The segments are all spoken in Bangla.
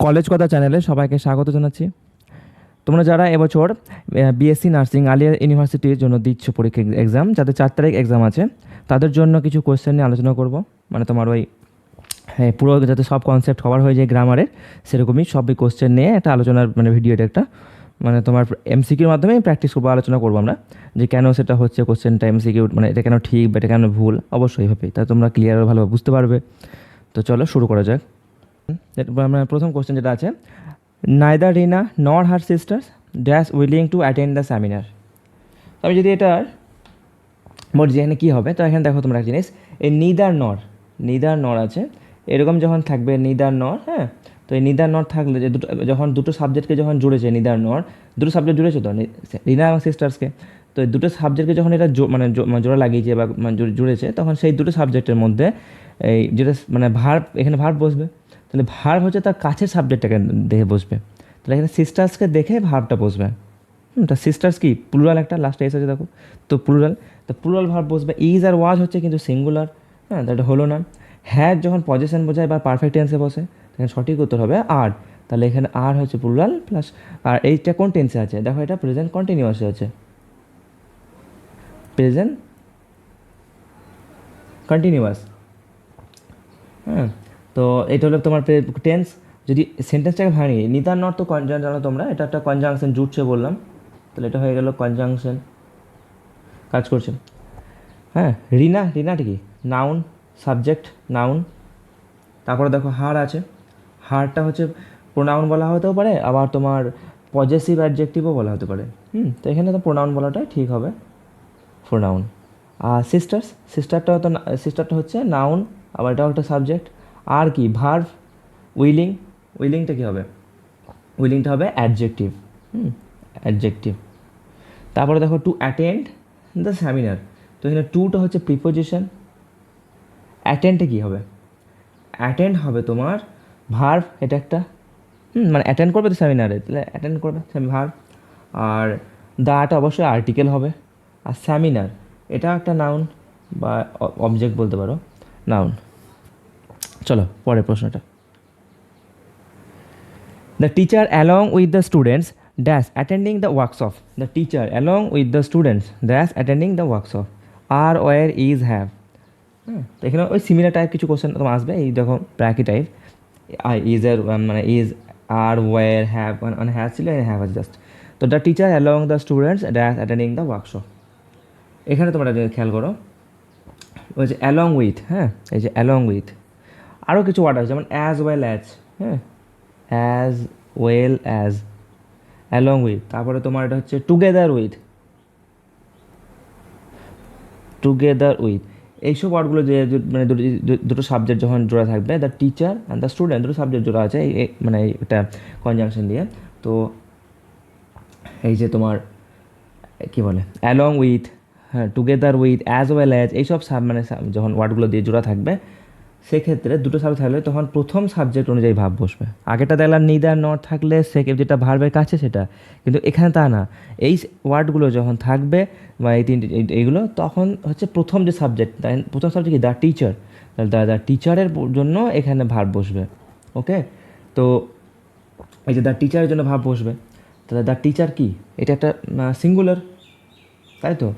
কলেজ কথা চ্যানেলে সবাইকে স্বাগত জানাচ্ছি। তোমরা যারা এবছর বিএসসি নার্সিং আলিয়া ইউনিভার্সিটির জন্য দিচ্ছ পরীক্ষা এক্সাম, যাদের 4 তারিখ এক্সাম আছে, তাদের জন্য কিছু কোয়েশ্চেন নিয়ে আলোচনা করব। মানে তোমার ওই হ্যাঁ, পুরো যাতে সব কনসেপ্ট কভার হয়ে যায় গ্রামারের, সেরকমই সবই কোয়েশ্চেন নিয়ে একটা আলোচনার মানে ভিডিও, এটা একটা মানে তোমার এমসিকিউর মাধ্যমে প্র্যাকটিস করবো, আলোচনা করবো আমরা যে কেন সেটা হচ্ছে কোয়েশ্চেনটা এমসিকিউ, মানে এটা কেন ঠিক বা এটা কেন ভুল, অবশ্যই হবে, তা তোমরা ক্লিয়ার ভালোভাবে বুঝতে পারবে। তো চলো শুরু করা যাক। আমার প্রথম কোয়েশ্চেন যেটা আছে, neither Rina nor her sisters dash willing to attend the seminar. আমি যদি এটার মোট যেখানে কী হবে, তো এখানে দেখো তোমরা এক জিনিস, এই নিদার নর আছে, এরকম যখন থাকবে নিদার নর, হ্যাঁ, তো এই নিদার নর থাকলে যে দুটো সাবজেক্টকে যখন জুড়েছে নিদার নর, দুটো সাবজেক্ট জুড়েছে তো রিনা এবং সিস্টার্সকে, তো এই দুটো সাবজেক্টকে যখন এটা জোড়া লাগিয়েছে বা জুড়েছে, তখন সেই দুটো সাবজেক্টের মধ্যে এই যেটা মানে ভার্ব, এখানে ভার্ব বসবে, তাহলে ভার্ব হচ্ছে তার কাছের সাবজেক্টটাকে দেখে বসবে, তাহলে এখানে সিস্টার্সকে দেখে ভার্বটা বসবে। তা সিস্টার্স কি প্লুরাল, একটা লাস্টে এসে আছে দেখো, তো প্লুরাল, তো প্লুরাল ভার্ব বসবে। ইজ আর ওয়াজ হচ্ছে কিন্তু সিঙ্গুলার, হ্যাঁ, এটা হলো না। হ্যাজ যখন পজিশন বোঝায় বা পারফেক্ট টেন্সে বসে, তখন সঠিক উত্তর হবে আর, তাহলে এখানে আর হচ্ছে প্লুরাল প্লাস। আর এইটা কোন টেন্সে আছে দেখো, এটা প্রেজেন্ট কন্টিনিউয়াসে আছে, প্রেজেন্ট কন্টিনিউয়াস, হ্যাঁ। তো এটা হলো তোমার টেন্স। যদি সেন্টেন্সটাকে ভাঙিয়ে নিদার নট, তো জানো তোমরা এটা একটা কনজাংশন জুটছে বললাম, তাহলে এটা হয়ে গেল কনজাংশন কাজ করছে, হ্যাঁ। রিনাটা কি নাউন, সাবজেক্ট নাউন। তারপরে দেখো হার আছে, হারটা হচ্ছে প্রোনাউন বলা হতেও পারে, আবার তোমার পজেসিভ অ্যাডজেক্টিভও বলা হতে পারে, তো এখানে তো প্রোনাউন বলাটাই ঠিক হবে, প্রোনাউন। আর সিস্টারটা হচ্ছে নাউন, আবার এটাও একটা সাবজেক্ট। আর কি ভার্ভ, উইলিংটা কী হবে, উইলিংটা হবে অ্যাডজেক্টিভ, অ্যাডজেক্টিভ। তারপরে দেখো টু অ্যাটেন্ড দ্য সেমিনার, তো এখানে টুটা হচ্ছে প্রিপোজিশন, অ্যাটেন্ডে কী হবে, অ্যাটেন্ড হবে তোমার ভার্ভ, এটা একটা মানে অ্যাটেন্ড করবে তো সেমিনারে, তাহলে অ্যাটেন্ড করবে ভার্ভ। আর দাটা অবশ্যই আর্টিকেল হবে। আর সেমিনার এটা একটা নাউন বা অবজেক্ট বলতে পারো, নাউন। চলো পরের প্রশ্নটা, the teacher along with the students dash attending the workshop, the teacher along with the students dash attending the workshop, are were is have, তো এখানে ওই সিমিলার টাইপ কিছু কোশ্চেন তোমার আসবে, এই দেখো প্র্যাকি টাইপ, ইজের মানে ইজ, আর ওয়ার হ্যাভ, মানে হ্যাভ ছিল, হ্যাভ আছে জাস্ট। তো the teacher along the students dash attending the workshop, এখানে তোমরা খেয়াল করো ওই যে অ্যালং উইথ, হ্যাঁ, এই যে অ্যালং উইথ, আরও কিছু ওয়ার্ড আছে যেমন অ্যাজ ওয়েল অ্যাজ, হ্যাঁ, as well as, along with. তারপরে তোমার এটা হচ্ছে টুগেদার উইথ, এইসব ওয়ার্ডগুলো যে মানে দুটো সাবজেক্ট যখন জোড়া থাকবে, the teacher and the student, দুটো সাবজেক্ট জোড়া আছে মানে এটা কনজাংশন দিয়ে, তো এই যে তোমার কী বলে অ্যালং উইথ, হ্যাঁ, together with, as well as, এইসব মানে যখন ওয়ার্ডগুলো দিয়ে জোড়া থাকবে, সেক্ষেত্রে দুটো সাবজেক্ট থাকলে তখন প্রথম সাবজেক্ট অনুযায়ী ভাব বসবে। আগেটা দেখলাম নিদার নট থাকলে যেটা ভার্বের কাছে সেটা, কিন্তু এখানে তা না, এই ওয়ার্ডগুলো যখন থাকবে বা এই তিনটে এইগুলো, তখন হচ্ছে প্রথম যে সাবজেক্ট, প্রথম সাবজেক্ট কি দ্য টিচার, তাহলে দ্য টিচারের জন্য এখানে ভার্ব বসবে। ওকে, তো এই যে দ্য টিচারের জন্য ভাব বসবে, তাহলে দ্য টিচার কি, এটা একটা সিঙ্গুলার, তাই তো,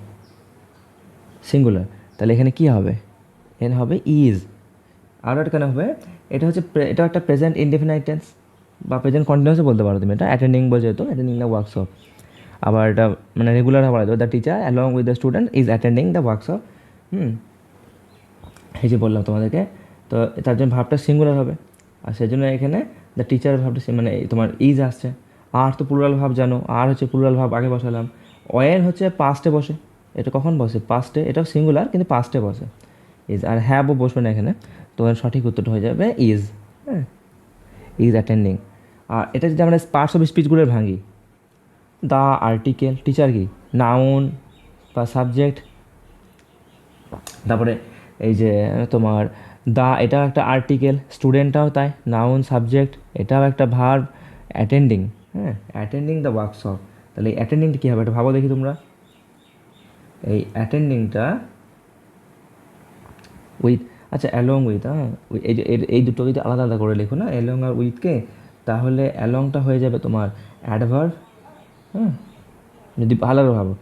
সিঙ্গুলার, তাহলে এখানে কি হবে, এখানে হবে ইজ। আরও একটা কেন হবে, এটা হচ্ছে এটা একটা প্রেজেন্ট ইনডেফিনাইট টেন্স বা প্রেজেন্ট কন্টিনিউয়াসও বলতে পারো তুমি, এটা অ্যাটেন্ডিং বলছে তো, অ্যাটেন্ডিং দ্য ওয়ার্কশপ। আবার এটা মানে রেগুলার বলা যাবে, the teacher along with the student is attending the workshop, এই যে বললাম তোমাদেরকে, তো তার জন্য ভাবটা সিঙ্গুলার হবে, আর সেই জন্য এখানে দ্য টিচার ভাবটা মানে তোমার ইজ আসছে। আর তো প্লুরাল ভাব জানো, আর হচ্ছে প্লুরাল ভাব আগে বসালাম। ওয়ের হচ্ছে পাস্টে বসে, এটা কখন বসে পাস্টে, এটাও সিঙ্গুলার কিন্তু পাস্টে বসে ইজ, আর হ্যাভও বসবে না এখানে, তো সঠিক উত্তরটা হয়ে যাবে ইজ, হ্যাঁ, ইজ অ্যাটেন্ডিং। আর এটা যদি আমরা পার্টস অফ স্পিচগুলোর ভাঙি, দ্য আর্টিকেল, টিচার কি নাউন বা সাবজেক্ট, তারপরে এই যে তোমার দা, এটাও একটা আর্টিকেল, স্টুডেন্টটাও তাই নাউন সাবজেক্ট, এটাও একটা ভার্ব, অ্যাটেন্ডিং, হ্যাঁ, অ্যাটেন্ডিং দ্য ওয়ার্কশপ, তাহলে এই অ্যাটেন্ডিংটা কী হবে এটা ভাবো দেখি তোমরা, এই অ্যাটেন্ডিংটা উইথ, আচ্ছা অ্যালং উইথ, হ্যাঁ, এই যে এই দুটো যদি আলাদা আলাদা করে লিখো না, অ্যালং আর উইথকে, তাহলে অ্যালংটা হয়ে যাবে তোমার অ্যাডভার্ব, হ্যাঁ, যদি ভালো ভাবো।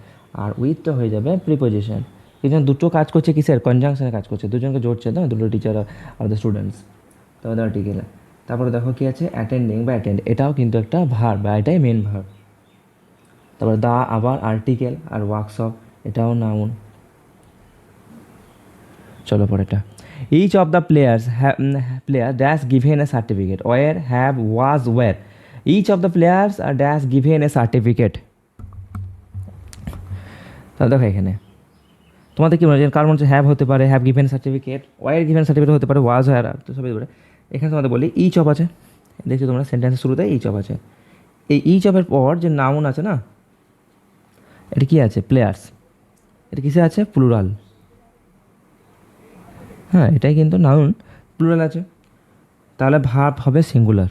আর উইথটা হয়ে যাবে প্রিপোজিশন। কিন্তু দুটো কাজ করছে কিসের, কনজাংশনে কাজ করছে, দুজনকে জড়ছে না, দুটো টিচার আর দ্য স্টুডেন্টস, তোমাদের আর্টিকেলে। তারপরে দেখো কি আছে, অ্যাটেন্ডিং বা অ্যাটেন্ড, এটাও কিন্তু একটা ভার্ব বা এটাই মেন ভার্ব। তারপরে দা আবার আর্টিকেল, আর ওয়ার্কশপ এটাও নাউন। চলো পরেরটা, each of the player dash given a certificate, were have was were, each of the players are dash given a certificate. তাহলে দেখো এখানে তোমাদের কি মনে হয়, কার মনে হচ্ছে হ্যাভ হতে পারে, have given certificate, were given certificate হতে পারে, ওয়াজ ওয়ার, তো সবই হতে পারে। এখানে তোমাদের বলি ইচ অফ আছে, দেখছো তোমরা সেন্টেন্সের শুরুতে ইচ অফ আছে। এই ইচ অফের পর যে নাউন আছে না, এটা কি আছে, প্লেয়ার্স, এটা কিসে আছে, প্লুরাল। হ্যাঁ, এটাই কিন্তু নাউন, প্লুরাল আছে, তাহলে ভার্ব হবে সিঙ্গুলার।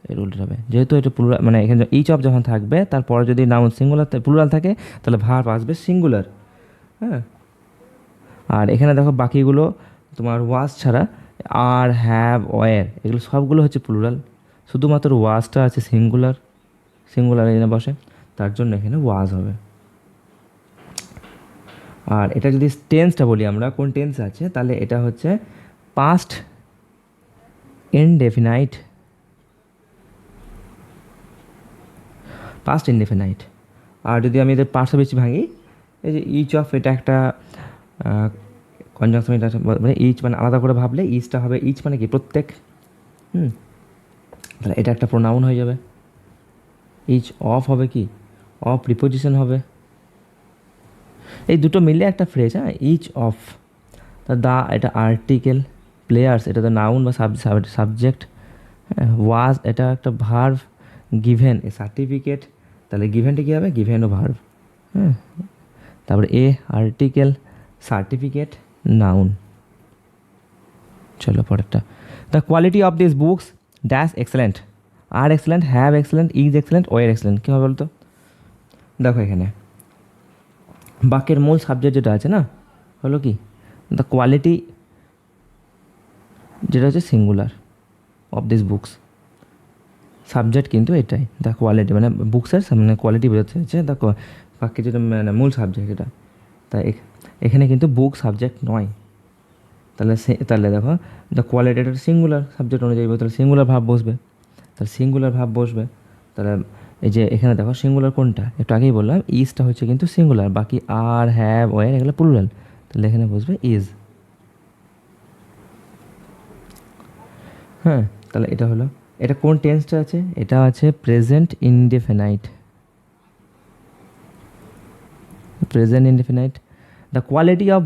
এর উল্টো হবে, যেহেতু এটা প্লুরাল, মানে এখানে ইচ অফ যখন থাকবে তারপরে যদি নাউন সিঙ্গুলার প্লুরাল থাকে তাহলে ভার্ব আসবে সিঙ্গুলার। হ্যাঁ, আর এখানে দেখো বাকিগুলো তোমার ওয়াজ ছাড়া আর হ্যাভ ওয়ার এগুলো সবগুলো হচ্ছে প্লুরাল, শুধুমাত্র ওয়াজটা আছে সিঙ্গুলার, সিঙ্গুলার এখানে বসে, তার জন্য এখানে ওয়াজ হবে। আর এটা যদি টেন্সটা বলি আমরা, কোন টেন্স আছে, তাহলে এটা হচ্ছে পাস্ট ইনডেফিনাইট, পাস্ট ইনডেফিনাইট। আর যদি আমি এদের পার্টস বেশি ভাঙি, এই যে ইচ অফ, এটা একটা কনজাংশন, এটা মানে ইচ মানে আলাদা করে ভাবলে ইচটা হবে, ইচ মানে কি প্রত্যেক, তাহলে এটা একটা প্রোনাউন হয়ে যাবে। ইচ অফ হবে কি, অফ প্রিপোজিশন হবে, এই দুটো মিলে একটা ফ্রেজ, হ্যাঁ, ইচ অফ। তা দা এটা আর্টিকেল, প্লেয়ার্স এটা তো নাউন বা সাবজেক্ট, ওয়াজ এটা একটা ভার্ভ, গিভেন এ সার্টিফিকেট, তাহলে গিভেনটা কী হবে, গিভেনও ভার্ভ, হ্যাঁ। তারপরে এ আর্টিকেল, সার্টিফিকেট নাউন। চলো পরেরটা, the quality of this books dash excellent, are excellent, have excellent, is excellent, were excellent, কী হবে বলতো। দেখো এখানে বাক্যের মূল সাবজেক্ট যেটা আছে না, হলো কি, দ্য কোয়ালিটি, যেটা হচ্ছে singular, of this books, subject কিন্তু এটাই, দ্য কোয়ালিটি মানে বুকসের মানে কোয়ালিটি বোঝাতে হচ্ছে, দ্য বাক্যের যেটা মানে মূল সাবজেক্ট এটা, তাই এখানে কিন্তু বুক সাবজেক্ট নয়। তাহলে দেখো দ্য কোয়ালিটি এটা সিঙ্গুলার সাবজেক্ট অনুযায়ী, তাহলে সিঙ্গুলার ভাব বসবে, তাহলে সিঙ্গুলার ভাব বসবে। তাহলে এই যে এখানে দেখো সিঙ্গুলার কোনটা, একটু আগেই বললাম ইজটা হচ্ছে কিন্তু সিঙ্গুলার, বাকি আর হ্যাভ ওয়ার এগুলো প্লুরাল, তাহলে এখানে বসবে ইজ। হ্যাঁ, তাহলে এটা হলো, এটা কোন টেন্সটা আছে, এটা আছে present indefinite, present indefinite. The quality of,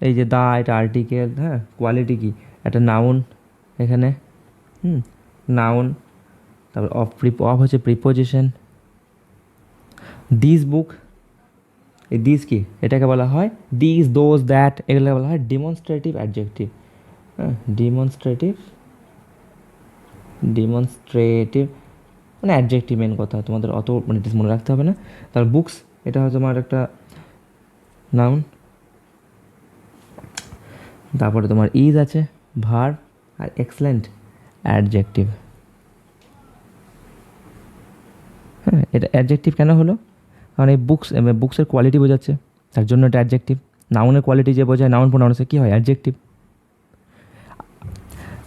এই যে দা এটা আর্টিকেল, হ্যাঁ, কোয়ালিটি কি, একটা নাউন এখানে, নাউন। তারপর অফ হচ্ছে প্রিপোজিশন। দিস বুক, এই দিস কি, এটাকে বলা হয় দিস, দোজ, দ্যাট, এগুলোকে বলা হয় ডিমনস্ট্রেটিভ অ্যাডজেক্টিভ, হ্যাঁ, ডিমনস্ট্রেটিভ মানে অ্যাডজেক্টিভ, মেন কথা, তোমাদের অত মানে মনে রাখতে হবে না। তারপর বুকস এটা হচ্ছে তোমার একটা নাউন। তারপরে তোমার ইজ আছে ভার্ব, আর এক্সেলেন্ট অ্যাডজেক্টিভ। হ্যাঁ, এটা অ্যাডজেক্টিভ কেন হলো, কারণ এই বুকসের কোয়ালিটি বোঝাচ্ছে, তার জন্য এটা অ্যাডজেক্টিভ। নাউনের কোয়ালিটি যে বোঝায় নাউন প্রোনাউন্সে কী হয়, অ্যাডজেক্টিভ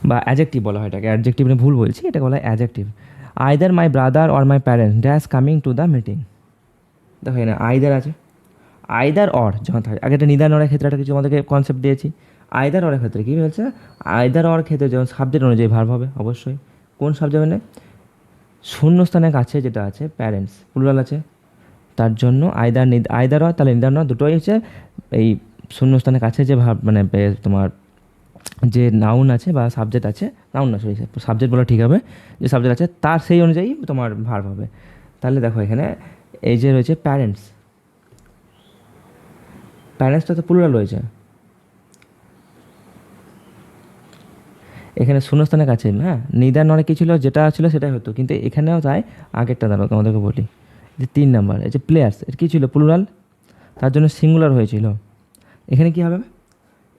বা অ্যাডজেক্টিভ বলা হয় এটাকে, অ্যাডজেক্টিভ মানে ভুল বলছি, এটাকে বলা হয় adjective. Either my brother or my parents dash coming to the meeting. দেখো এখানে আইদার আছে, আইদার অর যখন থাকে, আগে একটা নিদান অরের ক্ষেত্রে একটা কিছু আমাদেরকে কনসেপ্ট দিয়েছি, আইদার অরের ক্ষেত্রে কী বলছে, আইদার অর ক্ষেত্রে যখন সাবজেক্ট অনুযায়ী ভার্ব হবে অবশ্যই, কোন সাবজেক্ট মানে শূন্যস্থানের কাছে যেটা আছে প্যারেন্টস প্লুরাল আছে, তার জন্য আইদার অর, তাহলে নিদান অর দুটোই হচ্ছে এই শূন্যস্থানের কাছে যে ভার্ব মানে তোমার যে নাউন আছে বা সাবজেক্ট আছে, নাউন না সরি সাবজেক্ট বলা ঠিক হবে, যে সাবজেক্ট আছে তার সেই অনুযায়ী তোমার ভার্ব হবে। তাহলে দেখো এখানে এই যে রয়েছে প্যারেন্টস, প্যারেন্টসটা তো প্লুরাল রয়েছে, এখানে শূন্যস্থানের কাছে, হ্যাঁ, নিদান অনেক কী ছিল, যেটা ছিল সেটাই হতো, কিন্তু এখানেও তাই। আগেরটা দাঁড়াও তোমাদেরকে বলি, যে 3 নাম্বার এই যে প্লেয়ার্স, এর কী ছিল, প্লুরাল, তার জন্য সিঙ্গুলার হয়েছিল। এখানে কী হবে,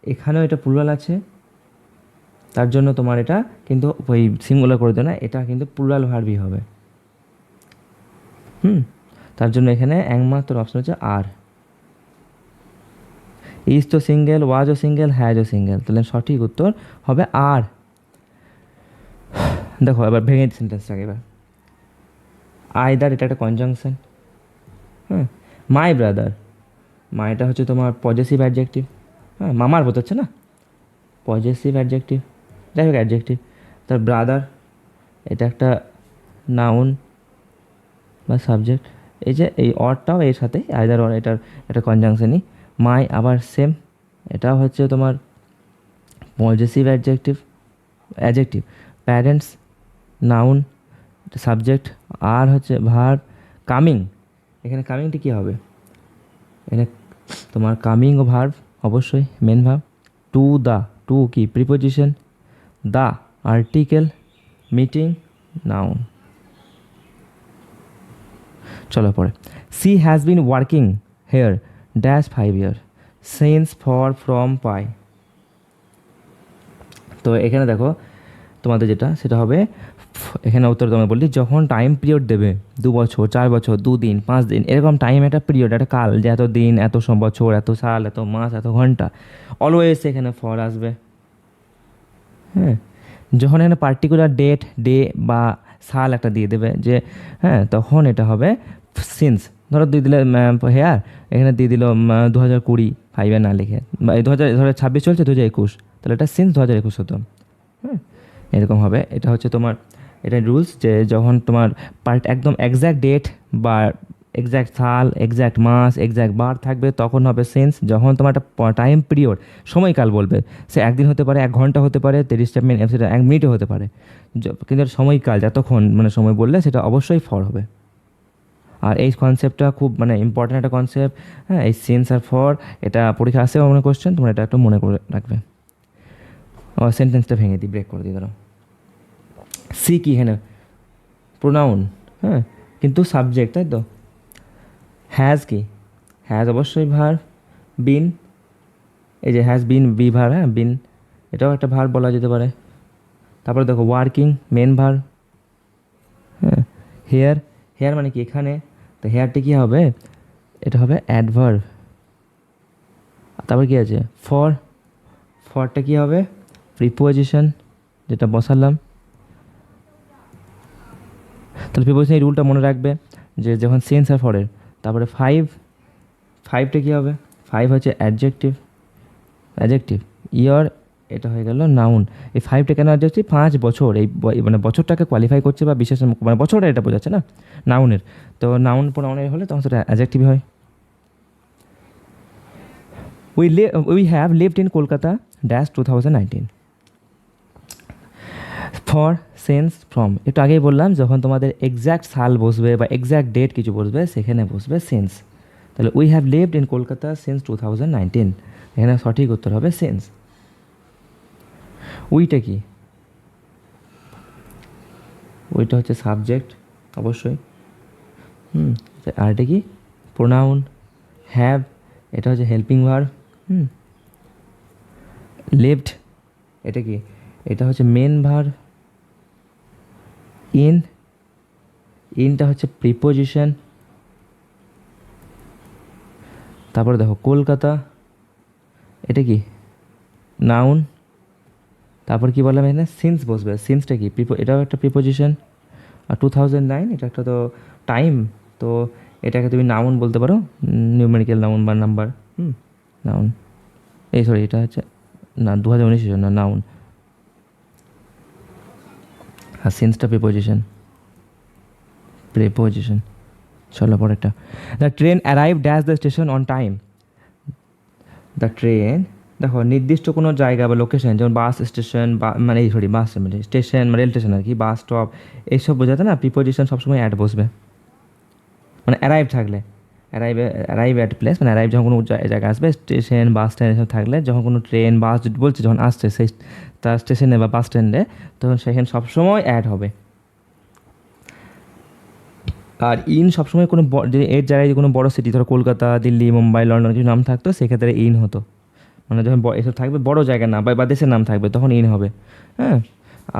এখানেও এটা প্লুরাল আছে, তার জন্য তোমার এটা কিন্তু ওই সিঙ্গুলার করে দেয় না, এটা কিন্তু প্লুরাল ভার্বই হবে। তার জন্য এখানে একমাত্র অপশন হচ্ছে আর। ইজ তো সিঙ্গেল, ওয়াজও সিঙ্গেল, হ্যাজও সিঙ্গেল, তাহলে সঠিক উত্তর হবে আর। দেখো এবার ভেঙে সেন্টেন্সটাকে এবার। আইদার, এটা একটা কনজাংশন। মাই ব্রাদার, মাইটা হচ্ছে তোমার পজেসিভ অ্যাডজেক্টিভ। মামার বোঝাচ্ছে না, পজেসিভ অ্যাডজেক্টিভ, যাই হোক অ্যাডজেক্টিভ। তার ব্রাদার, এটা একটা নাউন বা সাবজেক্ট। এই যে এই অরটাও এর সাথে, আইদার অর এটার একটা কনজাংশনই। মাই আবার সেম, এটাও হচ্ছে তোমার possessive adjective. Parents noun subject, আর হচ্ছে ভার্ব। কামিং, এখানে কামিংটি কী হবে? এখানে তোমার কামিং ও ভার্ব অবশ্যই main verb. To the, to কি preposition, the article, meeting noun. চলো পরে। She has been working here dash 5 year since for from পাই। তো এখানে দেখো তোমাদের যেটা সেটা হবে, এখানে উত্তর তোমায় বললি যখন টাইম পিরিয়ড দেবে 2 বছর, 4 বছর, 2 দিন, 5 দিন, এরকম টাইম একটা পিরিয়ড, একটা কাল, যে এত দিন, এত বছর, এত সাল, এত মাস, এত ঘন্টা, অলওয়েজ এখানে ফর আসবে। যখন এখানে পার্টিকুলার ডেট, ডে বা সাল একটা দিয়ে দেবে যে তখন এটা হবে সিন্স। ধরো দিয়ে দিলে হেয়ার, এখানে দিয়ে দিল 2020, 5 না লিখে, বা 2026 চলছে, 2021, তাহলে এটা সিন্স 2021 হতো। এরকম হবে। এটা হচ্ছে তোমার, এটা রুলস, যে যখন তোমার একদম এক্স্যাক্ট ডেট বা এক্স্যাক্ট সাল, এক্স্যাক্ট মাস, এক্স্যাক্ট বার থাকবে তখন হবে সেন্স। যখন তোমার একটা টাইম পিরিয়ড, সময়কাল বলবে, সে একদিন হতে পারে, 1 ঘন্টা হতে পারে, 30টা মিনিট, সেটা 1 মিনিটও হতে পারে, কিন্তু সময়কাল যতক্ষণ সময় বললে সেটা অবশ্যই ফর হবে। আর এই কনসেপ্টটা খুব ইম্পর্ট্যান্ট একটা কনসেপ্ট। এই সেন্স আর ফর, এটা পরীক্ষা আসে মনে কোশ্চেন, তোমরা এটা একটু মনে করে রাখবে। সেন্টেন্সটা ভেঙে দিই, ব্রেক করে দিই, ধরো। সি কি এখানে প্রোনাউন, কিন্তু সাবজেক্ট, তাই তো। হ্যাজ কি, হ্যাজ অবশ্যই ভার। বিন, এই যে হ্যাজ বিন, বি ভার, বিন এটাও একটা ভার বলা যেতে পারে। তারপরে দেখো ওয়ার্কিং মেন ভার। হেয়ার, হেয়ার মানে কি এখানে, তো হেয়ারটা কী হবে, এটা হবে অ্যাডভার্ব। তারপর কী আছে ফর, ফরটা কী হবে প্রিপোজিশন, যেটা বসালাম। তাহলে প্রিপোজিশন এই রুলটা মনে রাখবে, যে যখন সেন্স আর ফরের, তারপরে ফাইভটা কী হবে, 5 হচ্ছে অ্যাডজেক্টিভ, ইয়ার, এটা হয়ে গেল নাউন। এই 5টা কেন অ্যাডজেক্টিভ, 5 বছর, এই বছরটাকে কোয়ালিফাই করছে বা বিশেষ বছরটা এটা বোঝাচ্ছে না নাউনের, তো নাউন প্রোনাউনের হলে তখন সেটা অ্যাডজেক্টিভ হয়। We have lived in Kolkata dash 2019। For, sense, from, একটু আগেই বললাম যখন তোমাদের এক্স্যাক্ট সাল বসবে বা এক্স্যাক্ট ডেট কিছু বসবে সেখানে বসবে সেন্স। তাহলে we have lived in Kolkata since 2019, এখানে সঠিক উত্তর হবে সেন্স। উইটা কি, উইটা হচ্ছে সাবজেক্ট অবশ্যই। আরটা কি প্রোনাউন। হ্যাভ, এটা হচ্ছে হেল্পিং ভার্ব। লিভড, এটা কি, এটা হচ্ছে মেন ভার্ব। ইনটা হচ্ছে প্রিপোজিশন। তারপরে দেখো কলকাতা, এটা কি নাউন। তারপর কি বললাম এখানে সিন্স বসবে, সিন্সটা কি এটাও একটা প্রিপোজিশন। আর 2009 এটা একটা তো টাইম, তো এটাকে তুমি নাউন বলতে পারো, নিউমেরিক্যাল নাউন বা নাম্বার। নাউন, এই সরি এটা হচ্ছে না 2019 জন্য নাউন, আর সিন্সটা প্রিপোজিশন। চলো পরেরটা। The train arrive dash the station on time. The train, দেখো নির্দিষ্ট কোনো জায়গা বা লোকেশন, যেমন বাস স্টেশন বা বাস স্টেশন, রেল স্টেশন আর কি, বাস স্টপ, এইসব বোঝাতে না প্রিপোজিশন সবসময় অ্যাড বসবে। অ্যারাইভ থাকলে, অ্যারাইভ অ্যাট প্লেস, অ্যারাইভ যখন কোনো জায়গায় আসবে, স্টেশন, বাস স্ট্যান্ড এসব থাকলে, যখন কোনো ট্রেন, বাস বলছে যখন আসছে সেই তার স্টেশনে বা বাস স্ট্যান্ডে, তখন সেখানে সবসময় অ্যাড হবে। আর ইন সবসময় কোনো যদি এর জায়গায় কোনো বড় সিটি, ধরো কলকাতা, দিল্লি, মুম্বাই, লন্ডন কিছু নাম থাকতো, সেক্ষেত্রে ইন হতো। মানে যখন এসব থাকবে বড় জায়গার নাম বা দেশের নাম থাকবে তখন ইন হবে, হ্যাঁ।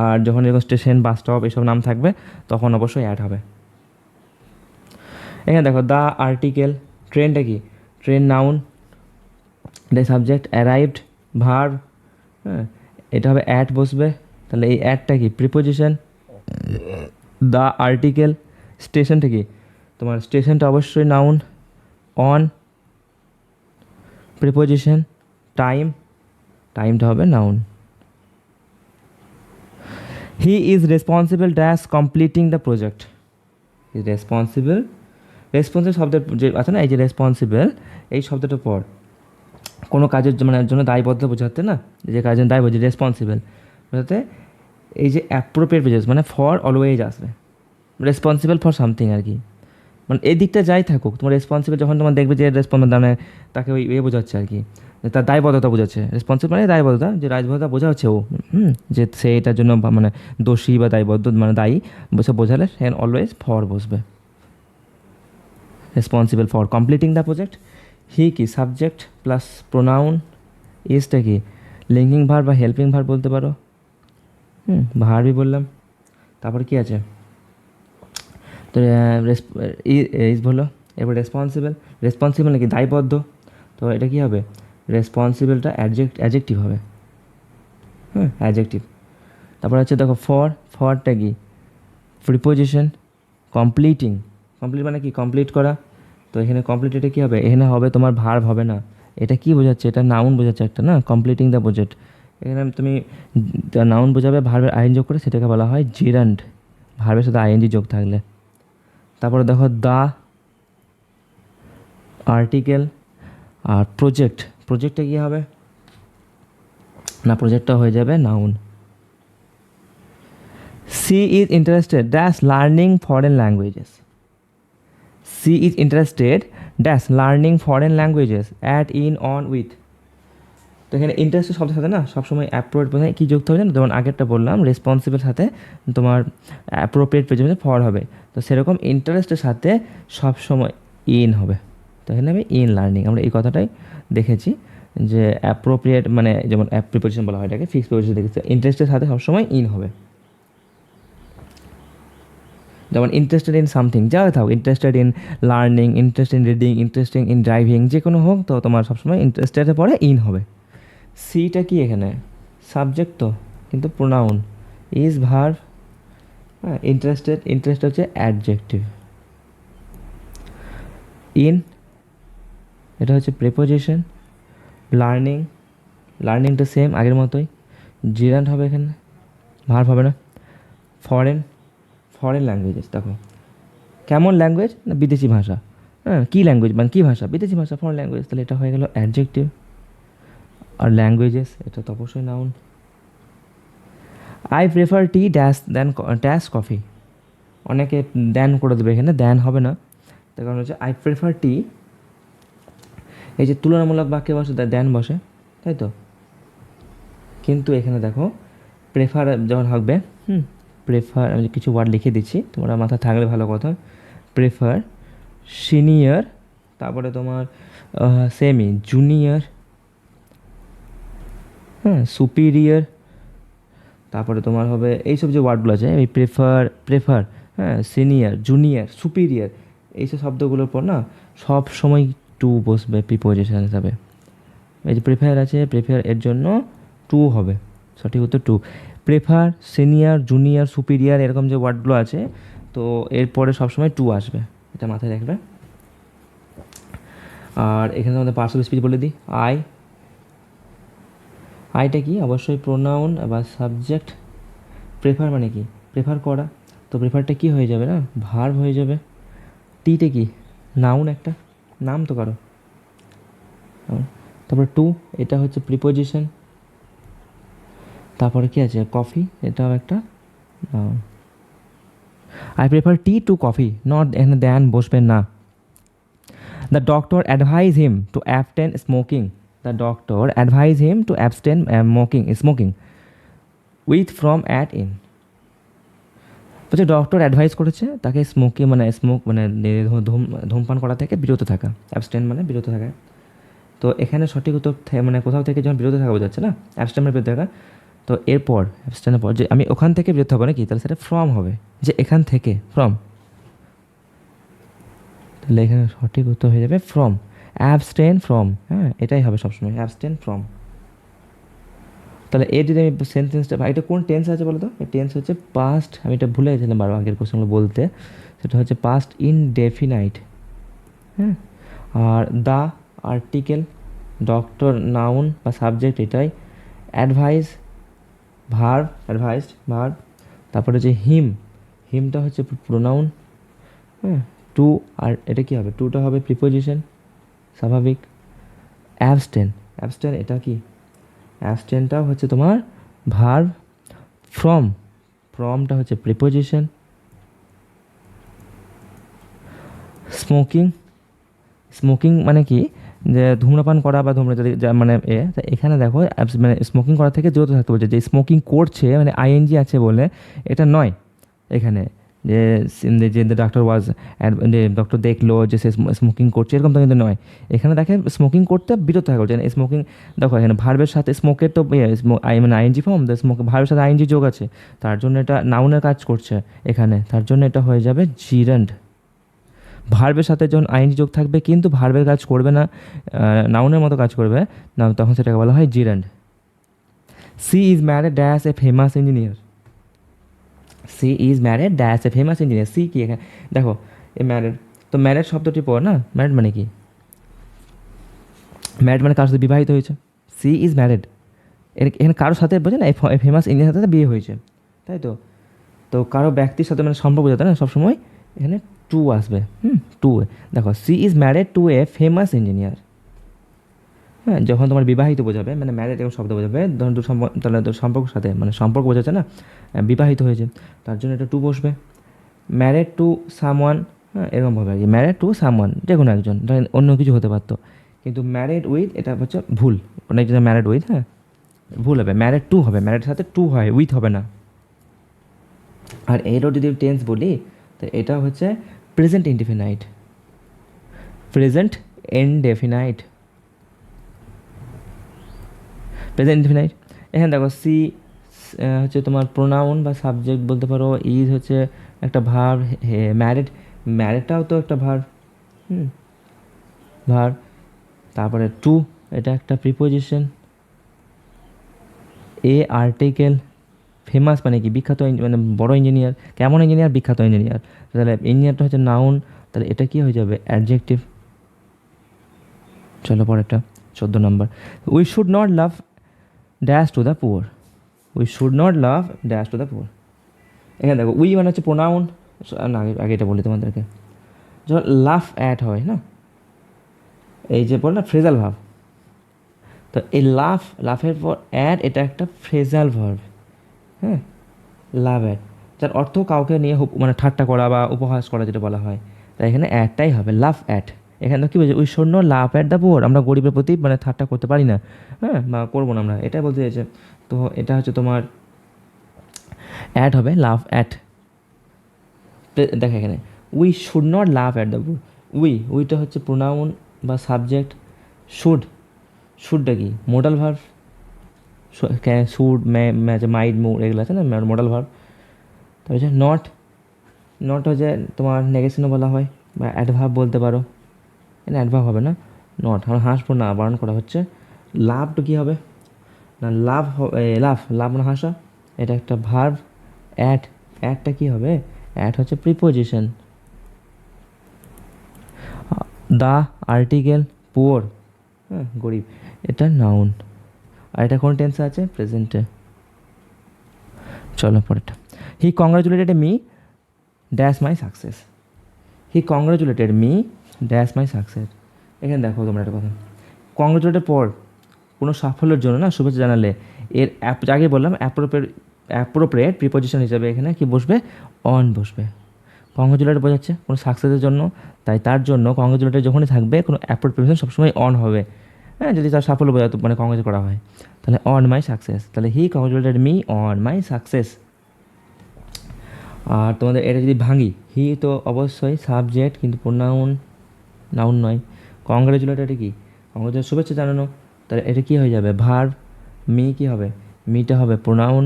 আর যখন এরকম স্টেশন, বাস স্টপ এসব নাম থাকবে তখন অবশ্যই অ্যাড হবে। এখানে দেখো দ্য আর্টিকেল, ট্রেনটা কি, train noun, the subject, arrived verb, হ্যাঁ, এটা হবে অ্যাট বসবে, তাহলে এই অ্যাটটা কি প্রিপোজিশন। দ্য আর্টিকেল, স্টেশনটা কি, তোমার স্টেশনটা অবশ্যই নাউন, অন প্রিপোজিশন, টাইম, টাইমটা হবে noun. He is responsible dash completing the project, is responsible, responsible শব্দের যে আছে না, এই যে রেসপন্সিবল এই শব্দটার পর কোনো কাজের মানে জন্য দায়বদ্ধ বোঝাতে না, যে কাজের দায়বদ্ধ রেসপন্সিবল বোঝাতে এই যে অ্যাপ্রোপ্রিয়েট বোঝাচ্ছে, মানে ফর অলওয়েজ আসবে, রেসপন্সিবল ফর সামথিং আর কি, মানে এই দিকটা যাই থাকুক তোমার রেসপন্সিবল যখন তোমার দেখবে যে মানে তাকে ওই বোঝাচ্ছে আর কি, তার দায়বদ্ধতা বোঝাচ্ছে, রেসপন্সিবল মানে দায়বদ্ধতা, যে দায়বদ্ধতা বোঝা হচ্ছে ও, যে সে এটার জন্য মানে দোষী বা দায়বদ্ধ মানে দায়ী বসে বোঝালে সেখানে অলওয়েজ ফর বসবে, responsible for completing the project. He কি সাবজেক্ট প্লাস প্রোনাউন, ইজটা কি লিঙ্কিং ভার্ব বা হেল্পিং ভার্ব বলতে পারো, ভার্বই বললাম। তারপর কি আছে, তো ইজ বললো, এরপর রেসপন্সিবল, রেসপন্সিবল নাকি দায়বদ্ধ, তো এটা কী হবে, রেসপন্সিবলটা অ্যাডজেক্টিভ হবে, অ্যাডজেক্টিভ। তারপর হচ্ছে দেখো ফরটা কি প্রিপোজিশন, কমপ্লিটিং, কমপ্লিট মানে কি কমপ্লিট করা, তো এখানে কমপ্লিট এটা কী হবে, এখানে হবে তোমার ভার্ব হবে না, এটা কি বোঝাচ্ছে, এটা নাউন বোঝাচ্ছে একটা না, কমপ্লিটিং দ্য প্রজেক্ট, এখানে তুমি নাউন বোঝাবে ভার্বের আইন যোগ করে, সেটাকে বলা হয় জিরান্ড, ভার্বের সাথে আইএনজি যোগ থাকলে। তারপরে দেখো দ্য আর্টিকেল, আর প্রজেক্টটা কী হবে না, প্রজেক্টটা হয়ে যাবে noun. She is interested dash learning foreign languages, she is interested dash learning foreign languages at in on with, তো এখানে ইন্টারেস্টেড শব্দের সাথে না সবসময় অ্যাপ্রোপ্রিয়েট বোঝায় কী যুক্ত হবে না, যেমন আগেরটা বললাম রেসপন্সিবল সাথে তোমার অ্যাপ্রোপ্রিয়েট প্রেজেন্টে ফর হবে, তো সেরকম ইন্টারেস্টের সাথে সবসময় ইন হবে, তো এখানে আমি ইন লার্নিং, আমরা এই কথাটাই দেখেছি যে অ্যাপ্রোপ্রিয়েট মানে যেমন প্রিপোজিশন বলা হয় এটাকে, ফিক্স প্রিপোজিশন দেখেছি, ইন্টারেস্টের সাথে সবসময় ইন হবে, যেমন ইন্টারেস্টেড ইন সামথিং যা থাক, interested in learning, interested in reading, interesting in driving, যে কোনো হোক তো তোমার সবসময় ইন্টারেস্টেডের পরে ইন হবে। সিটা কি এখানে সাবজেক্ট তো, কিন্তু প্রোনাউন, ইজ ভার্ব, হ্যাঁ, ইন্টারেস্টেড হচ্ছে অ্যাডজেক্টিভ, ইন এটা হচ্ছে প্রিপোজিশন, লার্নিংটা সেম আগের মতোই, জিরান্ট হবে এখানে, ভার্ব হবে না। ফরেন ল্যাঙ্গুয়েজেস, দেখো কেমন ল্যাঙ্গুয়েজ না বিদেশি ভাষা, হ্যাঁ, কী ল্যাঙ্গুয়েজ মানে কী ভাষা, বিদেশি ভাষা, ফরেন ল্যাঙ্গুয়েজ, তাহলে এটা হয়ে গেল অ্যাডজেক্টিভ। আর ল্যাঙ্গুয়েজেস এটা তো অবশ্যই noun. I prefer T dash coffee, অনেকে দ্যান করে দেবে, এখানে দ্যান হবে না, তার কারণ হচ্ছে আই প্রেফার টি, এই যে তুলনামূলক বাক্যে বসে দ্যান বসে, তাই তো, কিন্তু এখানে দেখো প্রেফার যখন হবে, প্রেফার আমি কিছু ওয়ার্ড লিখে দিচ্ছি, তোমরা মাথায় থাকলে ভালো কথা, প্রেফার, সিনিয়র, তারপরে তোমার সেমি জুনিয়র, সুপিরিয়র, তারপরে তোমার হবে এইসব যে ওয়ার্ডগুলো আছে, এই প্রেফার, সিনিয়র, জুনিয়র, সুপিরিয়র, এইসব শব্দগুলোর পর না সব সময় টু বসবে প্রিপোজিশন হিসাবে, এই যে প্রেফার আছে, প্রেফার এর জন্য টু হবে, সঠিক উত্তর to. Prefer, senior, junior, superior এরকম যে ওয়ার্ডগুলো আছে, তো এরপরে সবসময় টু আসবে, এটা মাথায় রাখবে। আর এখানে আমাদের পার্টস অফ স্পিচ বলে দিই, আইটা কি অবশ্যই প্রোনাউন বা সাবজেক্ট, প্রেফার মানে কি প্রেফার করা, তো প্রেফারটা কি হয়ে যাবে না ভার্ব হয়ে যাবে। টিতে কি নাউন, একটা নাম তো কারো, তারপরে টু এটা হচ্ছে প্রিপোজিশন, তারপরে কি আছে কফি, এটাও একটা noun. I prefer T to coffee, not এখানে দেন বসবেন না। The doctor advise him to abstain smoking, the doctor advise him to abstain smoking with from at in, বলছে ডক্টর অ্যাডভাইস করেছে তাকে স্মোক মানে ধূমপান করা থেকে বিরত থাকা, অ্যাবস্টেন মানে বিরত থাকা, তো এখানে সঠিক উত্তর মানে কোথাও থেকে যখন বিরত থাকা বোঝাচ্ছে না, অ্যাবস্ট্যান্ডের বিরত থাকা, তো এরপর অ্যাবস্ট্যান্ডের পর যে আমি ওখান থেকে বিরত হবো নাকি, তাহলে সেটা ফ্রম হবে, যে এখান থেকে ফ্রম, তাহলে এখানে সঠিক উত্তর হয়ে যাবে ফ্রম, অ্যাবস্টেন ফ্রম। হ্যাঁ, এটাই হবে সবসময়, অ্যাবস্টেন ফ্রম। তাহলে এর যদি আমি সেন্টেন্সটা, এটা কোন টেন্স আছে বলো তো? এই টেন্স হচ্ছে পাস্ট, আমি এটা ভুলে গেছিলাম বারবার আগের কোশ্চেনগুলো বলতে, সেটা হচ্ছে পাস্ট ইনডেফিনাইট। হ্যাঁ, are the article, doctor noun বা সাবজেক্ট এটাই, অ্যাডভাইস ভার্ব, অ্যাডভাইসড ভার্ব, তারপরে হচ্ছে হিম, হিমটা হচ্ছে প্রোনাউন। হ্যাঁ, টু, আর এটা কী হবে, টুটা হবে প্রিপোজিশন, স্বাভাবিক। অ্যাবস্টেন, অ্যাবস্টেন এটা কি, অ্যাবস্টেনটাও হচ্ছে তোমার ভার্ব। ফ্রম, ফ্রমটা হচ্ছে প্রিপোজিশন। স্মোকিং, স্মোকিং মানে কি, যে ধূম্রপান করা বা যদি মানে তা এখানে দেখো মানে স্মোকিং করা থেকে বিরত থাকতে বলছে, যে স্মোকিং করছে মানে আইএনজি আছে বলে এটা নয় এখানে, যে যে ডাক্তার ওয়াজ, ডক্টর দেখলো যে সে স্মোকিং করছে, এরকম তো কিন্তু নয়। এখানে দেখে স্মোকিং করতে বিরত থাকা বলছে, স্মোকিং দেখো এখানে ভার্বের সাথে স্মোকের তো মানে আইএনজি ফর্ম, স্মোক ভার্বের সাথে আইএনজি যোগ আছে, তার জন্য এটা নাউনের কাজ করছে এখানে, তার জন্য এটা হয়ে যাবে জিরান্ড। ভার্বের সাথে যখন আইএনজি যোগ থাকবে কিন্তু ভার্বের কাজ করবে না, নাউনের মতো কাজ করবে না, তখন সেটাকে বলা হয় gerund. She is married dash a famous engineer, she is married dash a famous engineer, she কি এখানে দেখো, এ ম্যারিড, তো ম্যারিড শব্দটি পর না, ম্যারিড মানে কি, ম্যারিড মানে কারোর সাথে বিবাহিত হয়েছে, সি ইজ ম্যারিড, এখানে কারোর সাথে বোঝে না, এই ফেমাস ইঞ্জিনিয়ার সাথে বিয়ে হয়েছে, তাই তো, তো কারো ব্যক্তির সাথে মানে সম্পর্ক বোঝাতে না সবসময়, এখানে টু আসবে। টু, দেখো she is married to a famous engineer. হ্যাঁ, যখন তোমার বিবাহিত বোঝাবে, মানে ম্যারিড এরকম শব্দ বোঝাবে, ধরুন তাহলে সম্পর্কের সাথে মানে সম্পর্ক বোঝাচ্ছে না, বিবাহিত হয়েছে, তার জন্য এটা টু বসবে। ম্যারিড টু সামওয়ান, হ্যাঁ এরকমভাবে আর কি, ম্যারিড টু সামওয়ান যে কোনো একজন, ধরেন অন্য কিছু হতে পারতো, কিন্তু ম্যারিড উইথ এটা হচ্ছে ভুল, অনেক জায়গায় ম্যারিড উইথ, হ্যাঁ ভুল হবে, ম্যারিড টু হবে, ম্যারিডের সাথে টু হয়, উইথ হবে না। আর এরও যদি টেন্স বলি, তো এটা হচ্ছে present indefinite, present indefinite, present indefinite. এখানে দেখো সি হচ্ছে তোমার প্রোনাউন বা সাবজেক্ট বলতে পারো, ইজ হচ্ছে একটা ভার্ব, ম্যারিড, ম্যারিডটাও তো একটা ভার্ব, ভার্ব, তারপরে টু এটা একটা প্রিপোজিশন, এ আর্টিকেল, ফেমাস মানে কি বিখ্যাত, মানে বড় ইঞ্জিনিয়ার, কেমন ইঞ্জিনিয়ার, বিখ্যাত ইঞ্জিনিয়ার, তাহলে ইঞ্জিনিয়ারটা হচ্ছে নাউন, তাহলে এটা কি হয়ে যাবে অ্যাডজেক্টিভ। চলো পরেরটা 14 নম্বর, we should not love dash to the poor, we should not love dash to the poor. এখানে দেখো উই মানে হচ্ছে প্রোনাউন, না আগে এটা বলি তোমাদেরকে, যখন লাফ অ্যাড হয় না, এই যে বল না ফ্রেজাল ভাব, তো এই লাফ, লাফের পর অ্যাড, এটা একটা ফ্রেজাল ভার্ব। হ্যাঁ, লাভ অ্যাড, যার অর্থ কাউকে নিয়ে মানে ঠাট্টা করা বা উপহাস করা যেটা বলা হয়, তাই এখানে অ্যাডটাই হবে, লাভ অ্যাট। এখানে তো কী বলছে, we should not love at the poor, আমরা গরিবের প্রতি মানে ঠাট্টা করতে পারি না, হ্যাঁ বা করবো না আমরা, এটাই বলতে চাইছে। তো এটা হচ্ছে তোমার অ্যাড হবে, লাভ অ্যাট। দেখো এখানে we should not love at the poor, উইটা হচ্ছে প্রোনাউন বা সাবজেক্ট, শুড, শুডটা কি modal verb, should might must এগুলো আছে না মোডাল ভার্ব। তারপর হচ্ছে নট, নট হচ্ছে তোমার নেগেশনও বলা হয় বা অ্যাডভার্ব বলতে পারো, এটা অ্যাডভার্ব হবে না, নট আমরা হাসবো না বারণ করা হচ্ছে। লাভটা কী হবে না, লাভ, লাভ, লাভ মানে হাসা, এটা একটা ভার্ব। অ্যাট, অ্যাটটা কী হবে, অ্যাট হচ্ছে প্রিপোজিশন। দ্য আর্টিকেল, পুয়ার, হ্যাঁ গরিব, এটা নাউন, আর এটা কোন টেন্সে আছে, প্রেজেন্টে। চলো পরেরটা, he congratulated me dash my success, he congratulated me dash my success. এখানে দেখো তোমরা একটা কথা, কংগ্রাচুলেটের পর কোনো সাফল্যের জন্য না শুভেচ্ছা জানালে, এর আগে বললাম অ্যাপ্রোপ্রিয়েট প্রিপোজিশন হিসাবে এখানে কি বসবে, অন বসবে। কংগ্রাচুলেট বোঝাচ্ছে কোনো সাকসেসের জন্য, তাই তার জন্য কংগ্রাচুলেটেড যখনই থাকবে কোনো অ্যাপ্রোপ্রিয়েট প্রিপোজিশন সবসময় অন হবে। হ্যাঁ, যদি তার সাফল্য বোঝাতো মানে কংগ্রেস করা হয়, তাহলে অন মাই সাকসেস, তাহলে he congratulated me on my success. আর তোমাদের এটা যদি ভাঙি, হি তো অবশ্যই সাবজেক্ট কিন্তু প্রোনাউন, নাউন নয়। কংগ্রাচুলেটেড কি অঙ্গরাজ্যের শুভেচ্ছা জানানো, তাহলে এটা কী হয়ে যাবে, ভার্ব। মি কী হবে, মিটা হবে প্রোনাউন।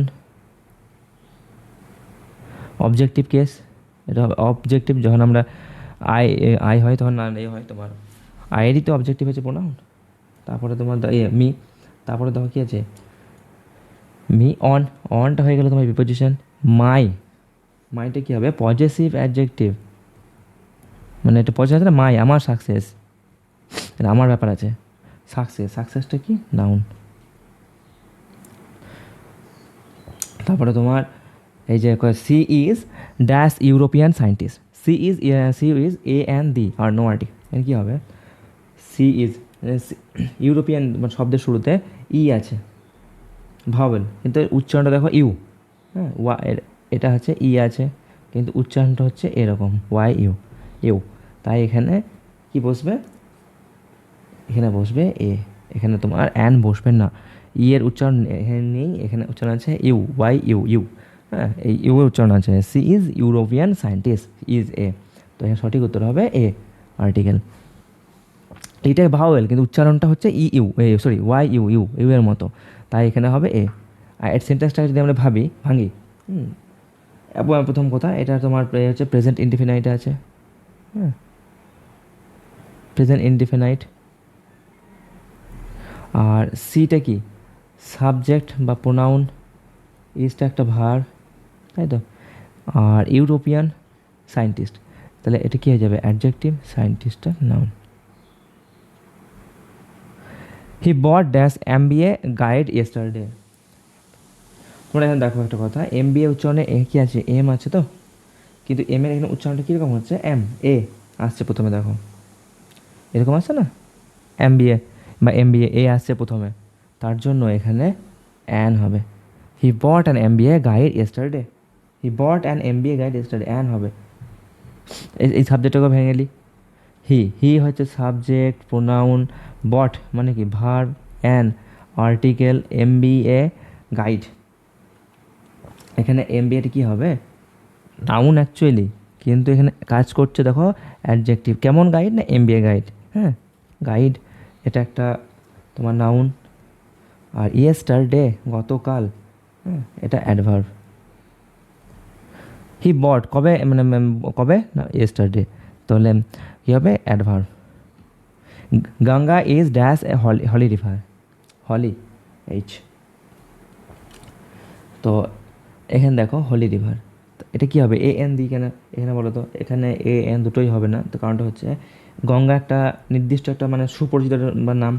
অবজেক্টিভ কেস, এটা হবে অবজেক্টিভ। যখন আমরা আই আই হয় তখন না এ হয় তোমার আয়েরই তো অবজেক্টিভ হচ্ছে প্রোনাউন। তারপরে তোমার মি, তারপরে দেখো কী আছে, মি অন, অনটা হয়ে গেল তোমার প্রিপোজিশন। মাই, মাইটা কী হবে, পজেসিভ অ্যাডজেক্টিভ, মানে এটা পজেসিভ আছে না, মাই আমার সাকসেস, এটা আমার ব্যাপার আছে। সাকসেস, সাকসেসটা কি, নাউন। তারপরে তোমার এই যে she is dash European scientist, she is a an the আর নো আর্টি, এর কী হবে, সি ইজ ইউরোপিয়ান মানে শব্দের শুরুতে ই আছে ভাওয়েল, কিন্তু এর উচ্চারণটা দেখো ইউ। হ্যাঁ, এটা হচ্ছে ই আছে, কিন্তু উচ্চারণটা হচ্ছে এরকম ওয়াই ইউ, ইউ। তাই এখানে কি বসবে, এখানে বসবে এ, এখানে তোমার অ্যান বসবে না। ই এর উচ্চারণ এখানে নেই, এখানে উচ্চারণ আছে ইউ, ওয়াই ইউ, ইউ। হ্যাঁ, এই ইউ এর উচ্চারণ আছে, she is European scientist, is a. তো এখানে সঠিক উত্তর হবে এ, আর্টিকেল। এইটা ভাওয়েল, কিন্তু উচ্চারণটা হচ্ছে E U, sorry Y U, U U এর মতো, তাই এখানে হবে এ। আর এর সেন্টেন্সটা যদি আমরা ভাঙি, এবং প্রথম কথা, এটা তোমার হচ্ছে প্রেজেন্ট ইনডিফিনাইট আছে। হ্যাঁ, প্রেজেন্ট ইনডিফিনাইট। আর সিটা কি, সাবজেক্ট বা প্রোনাউন, ইজটা একটা ভার, তাই তো। আর ইউরোপিয়ান সায়েন্টিস্ট, তাহলে এটা কী হয়ে যাবে, অ্যাডজেক্টিভ, সায়েন্টিস্টটা নাউন। হি বট ড্যাশ MBA গাইড ইয়েস্টারডে। তোমরা এখানে দেখো একটা কথা, MBA উচ্চারণে এ কী আছে, এম আছে তো, কিন্তু এম এর এখানে উচ্চারণটা কীরকম হচ্ছে, এম এ আসছে প্রথমে, দেখো এরকম আসছে না, MBA বা MBA এ আসছে প্রথমে, তার জন্য এখানে অ্যান হবে। He bought an MBA guide yesterday, he bought an MBA guide yesterday, an হবে। এই সাবজেক্টটাকে ভেঙে গেলি, হি হচ্ছে সাবজেক্ট, প্রোনাউন, বট মানে কি verb, an article, MBA guide. এখানে MBAটা কী হবে, নাউন অ্যাকচুয়ালি, কিন্তু এখানে কাজ করছে দেখো অ্যাডজেক্টিভ। কেমন গাইড, না MBA গাইড। হ্যাঁ, গাইড এটা একটা তোমার নাউন। আর ইয়েস্টারডে গতকাল, হ্যাঁ, এটা অ্যাডভার্ব। হি বট কবে, মানে কবে না ইয়েস্টারডে, তাহলে কী হবে, adverb. Ganga is dash a holy river, holy H. তো এখানে দেখো হলি রিভার, এটা কী হবে, AN দিই কেন এখানে বলো তো, এখানে AN দুটোই হবে না, তো কারণটা হচ্ছে গঙ্গা একটা নির্দিষ্ট একটা মানে সুপরিচিত বা নাম,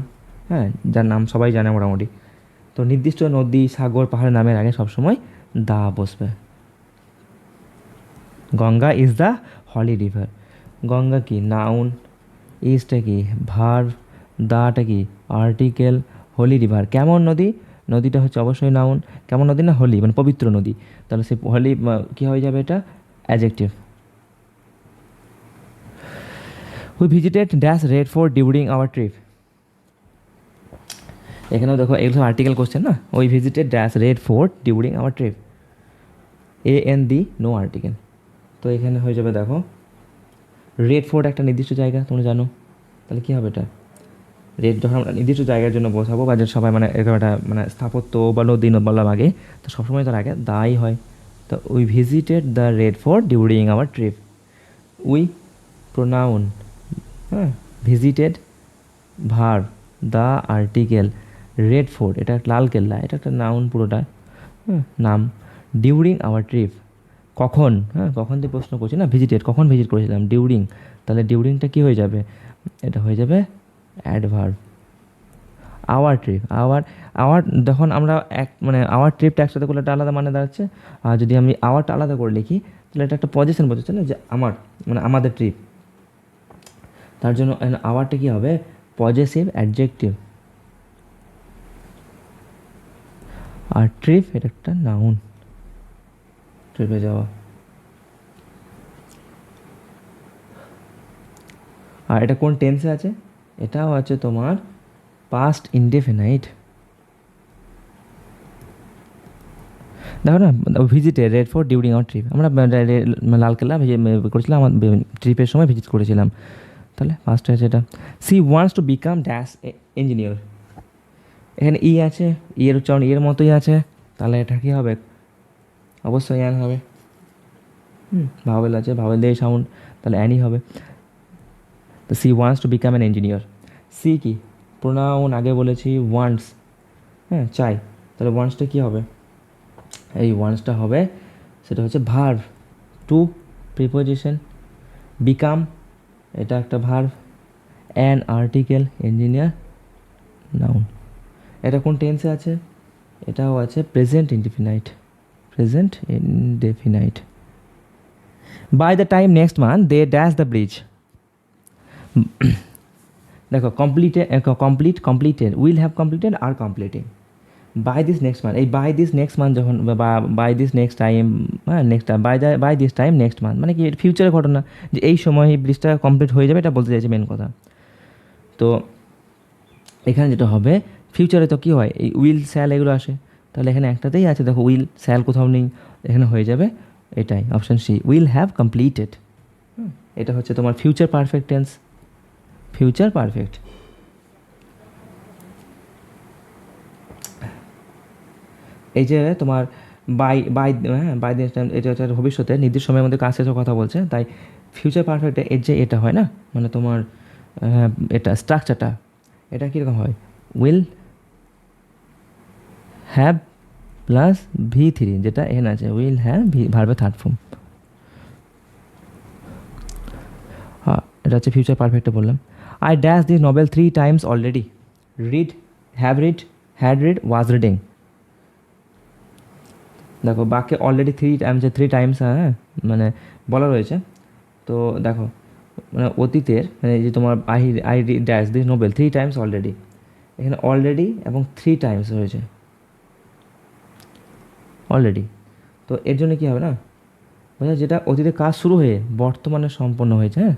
হ্যাঁ, যার নাম সবাই জানে মোটামুটি। তো নির্দিষ্ট নদী, সাগর, পাহাড়ের নামের আগে সবসময় দা বসবে। Ganga is the Holi river, Ganga কি নাউন, ইজটা কি ভার্ব, দাটা কি আর্টিকেল, হোলি রিভার কেমন নদী, নদীটা হচ্ছে অবশ্যই নাউন। কেমন নদী, না হোলি মানে পবিত্র নদী, তাহলে সে হোলি কী হয়ে যাবে, এটা adjective. We visited dash Red Fort during our trip, এখানেও দেখো এগুলো আর্টিকেল কোশ্চেন না, we visited dash Red Fort during our trip, AN the no article. তো এখানে হয়ে যাবে দেখো রেড ফোর্ট একটা নির্দিষ্ট জায়গা তোমরা জানো, তাহলে কী হবে, এটা রেড যখন আমরা নির্দিষ্ট জায়গার জন্য বসাবো, বা যে সবাই মানে এরকম একটা মানে স্থাপত্য বা নদী বললাম আগে, তো সবসময় তার আগে দাই হয়। তো we visited the Red Fort during our trip, we pronoun, হ্যাঁ, visited verb, the article, Red Fort এটা লাল কেল্লা, এটা একটা নাউন পুরোটা, হ্যাঁ, নাম। ডিউরিং আওয়ার ট্রিপ কখন, হ্যাঁ, কখন দিয়ে প্রশ্ন করছি না, ভিজিটেড কখন ভিজিট করেছিলাম, ডিউরিং, তাহলে ডিউরিংটা কী হয়ে যাবে, এটা হয়ে যাবে অ্যাডভার্ব। আওয়ার ট্রিপ, আওয়ার যখন আমরা এক মানে আওয়ার ট্রিপটা একসাথে করলে একটা আলাদা মানে দাঁড়াচ্ছে, আর যদি আমি আওয়ারটা আলাদা করে লিখি তাহলে এটা একটা পজিশন বোঝাচ্ছে না, যে আমার মানে আমাদের ট্রিপ, তার জন্য আওয়ারটা কী হবে, পজেসিভ অ্যাডজেক্টিভ। আর ট্রিপ এটা একটা নাউন, ট্রিপে যাওয়া। আর এটা কোন টেন্সে আছে, এটাও আছে তোমার পাস্ট ইনডেফিনাইট। দেখো না, ভিজিটে Red Fort during our trip, আমরা লালকেল্লা করেছিলাম আমার ট্রিপের সময় ভিজিট করেছিলাম, তাহলে ফার্স্টে আছে এটা, she wants to become dash engineer. এখানে ই আছে, এর উচ্চারণ এর মতোই আছে, তাহলে এটা কী হবে? অবশ্যই অ্যান হবে। ভাওয়েল আছে, ভাওয়েল দিয়ে সাউন্ড, তাহলে অ্যানই হবে। তো she wants to become an engineer. She কি? প্রোনাউন আগে বলেছি ওয়ান্টস, হ্যাঁ চাই, তাহলে ওয়ান্টসটা কী হবে? এই ওয়ান্টসটা হবে, সেটা হচ্ছে ভার্ব, টু প্রিপোজিশন, বিকাম এটা একটা verb, an article, engineer noun. এটা কোন টেন্সে আছে? এটাও আছে present indefinite, present indefinite. By the time next month they dash the bridge. দেখো completed, will have completed are completing. By this next month, এই বাই দিস নেক্সট মান্থ যখন, বাই দিস নেক্সট টাইম, হ্যাঁ next by this time next month, মানে কি ফিউচারের ঘটনা, যে এই সময় এই ব্রিজটা কমপ্লিট হয়ে যাবে, এটা বলতে চাইছে মেন কথা। তো এখানে যেটা হবে, ফিউচারে তো কী হয়, এই উইল স্যাল এগুলো আসে, তাহলে এখানে একটাতেই আছে, দেখো উইল স্যাল কোথাও নেই, এখানে হয়ে যাবে এটাই option C, will have completed. এটা হচ্ছে তোমার future perfect tense, future perfect. এই যে তোমার বাই দিস টাইম, এটা হচ্ছে ভবিষ্যতে নির্দিষ্ট সময়ের মধ্যে কাজ শেষের কথা বলছে, তাই ফিউচার পারফেক্টে এর যে এটা হয় না, মানে তোমার এটা স্ট্রাকচারটা এটা কীরকম হয়, উইল হ্যাভ প্লাস V3, যেটা এখানে আছে উইল হ্যাভ ভার্বের থার্ড ফর্ম। হ্যাঁ এটা হচ্ছে ফিউচার পারফেক্টে বললাম। I dash this novel 3 times already, read, have read, had read, was reading. দেখো বাক্যে অলরেডি 3 times, হ্যাঁ মানে বলা রয়েছে। তো দেখো মানে অতীতের, মানে যে তোমার I dash this Nobel 3 times already, এখানে অলরেডি এবং 3 times হয়েছে অলরেডি। তো এর জন্য কী হবে না, বোঝা, যেটা অতীতে কাজ শুরু হয়ে বর্তমানে সম্পন্ন হয়েছে, হ্যাঁ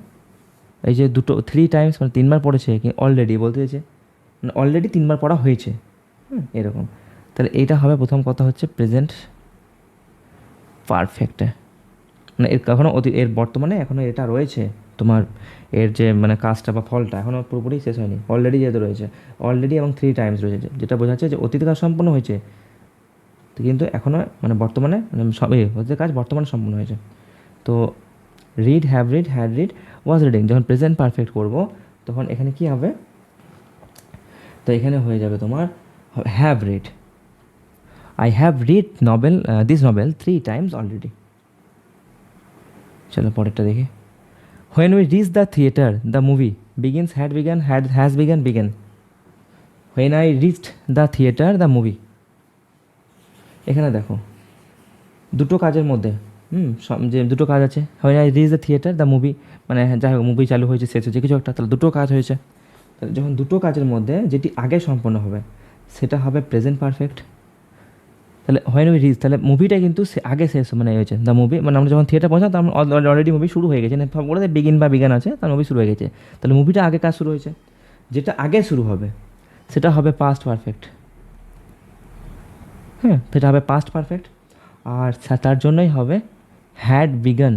এই যে দুটো 3 times মানে 3বার পড়েছে, কি অলরেডি বলতে চাইছে মানে অলরেডি 3বার পড়া হয়েছে, এরকম। তাহলে এইটা হবে, প্রথম কথা হচ্ছে প্রেজেন্ট পারফেক্টে, মানে এর এখনও এর বর্তমানে এখনও এটা রয়েছে তোমার, এর যে মানে কাজটা বা ফলটা এখনও পুরোপুরি শেষ হয়নি, অলরেডি যেহেতু রয়েছে, অলরেডি এবং 3 times রয়েছে, যেটা বোঝাচ্ছে যে অতীত কাজ সম্পন্ন হয়েছে, কিন্তু এখনও মানে বর্তমানে মানে সব অতীত কাজ বর্তমানে সম্পন্ন হয়েছে। তো read, have read, had read, was reading, যখন প্রেজেন্ট পারফেক্ট করব তখন এখানে কি হবে, তো এখানে হয়ে যাবে তোমার have read, I have read this novel 3 times already. চলো পরেরটা দেখি। When we reach the theatre the movie begins, had begun, has begun, began. When I reached the theatre the movie, এখানে দেখো দুটো কাজের মধ্যে যে দুটো কাজ আছে, when I reach the theatre the movie, মানে যাই হোক মুভি চালু হয়েছে, শেষ হয়েছে কিছু একটা, তাহলে দুটো কাজ হয়েছে। তাহলে যখন দুটো কাজের মধ্যে যেটি আগে সম্পন্ন হবে সেটা হবে প্রেজেন্ট পারফেক্ট। তাহলে হোয়েন উই রিচ, তাহলে মুভিটা কিন্তু আগে শেষ মানে হয়েছে, দ্য মুভি মানে আমরা যখন থিয়েটার পৌঁছাম তখন অলরেডি মুভি শুরু হয়ে গেছে, বলে বিগিন বা বিগান আছে, তার মুভি শুরু হয়ে গেছে, তাহলে মুভিটা আগে কাজ শুরু হয়েছে, যেটা আগে শুরু হবে সেটা হবে পাস্ট পারফেক্ট, হ্যাঁ সেটা হবে পাস্ট পারফেক্ট। আর তার জন্যই হবে had began,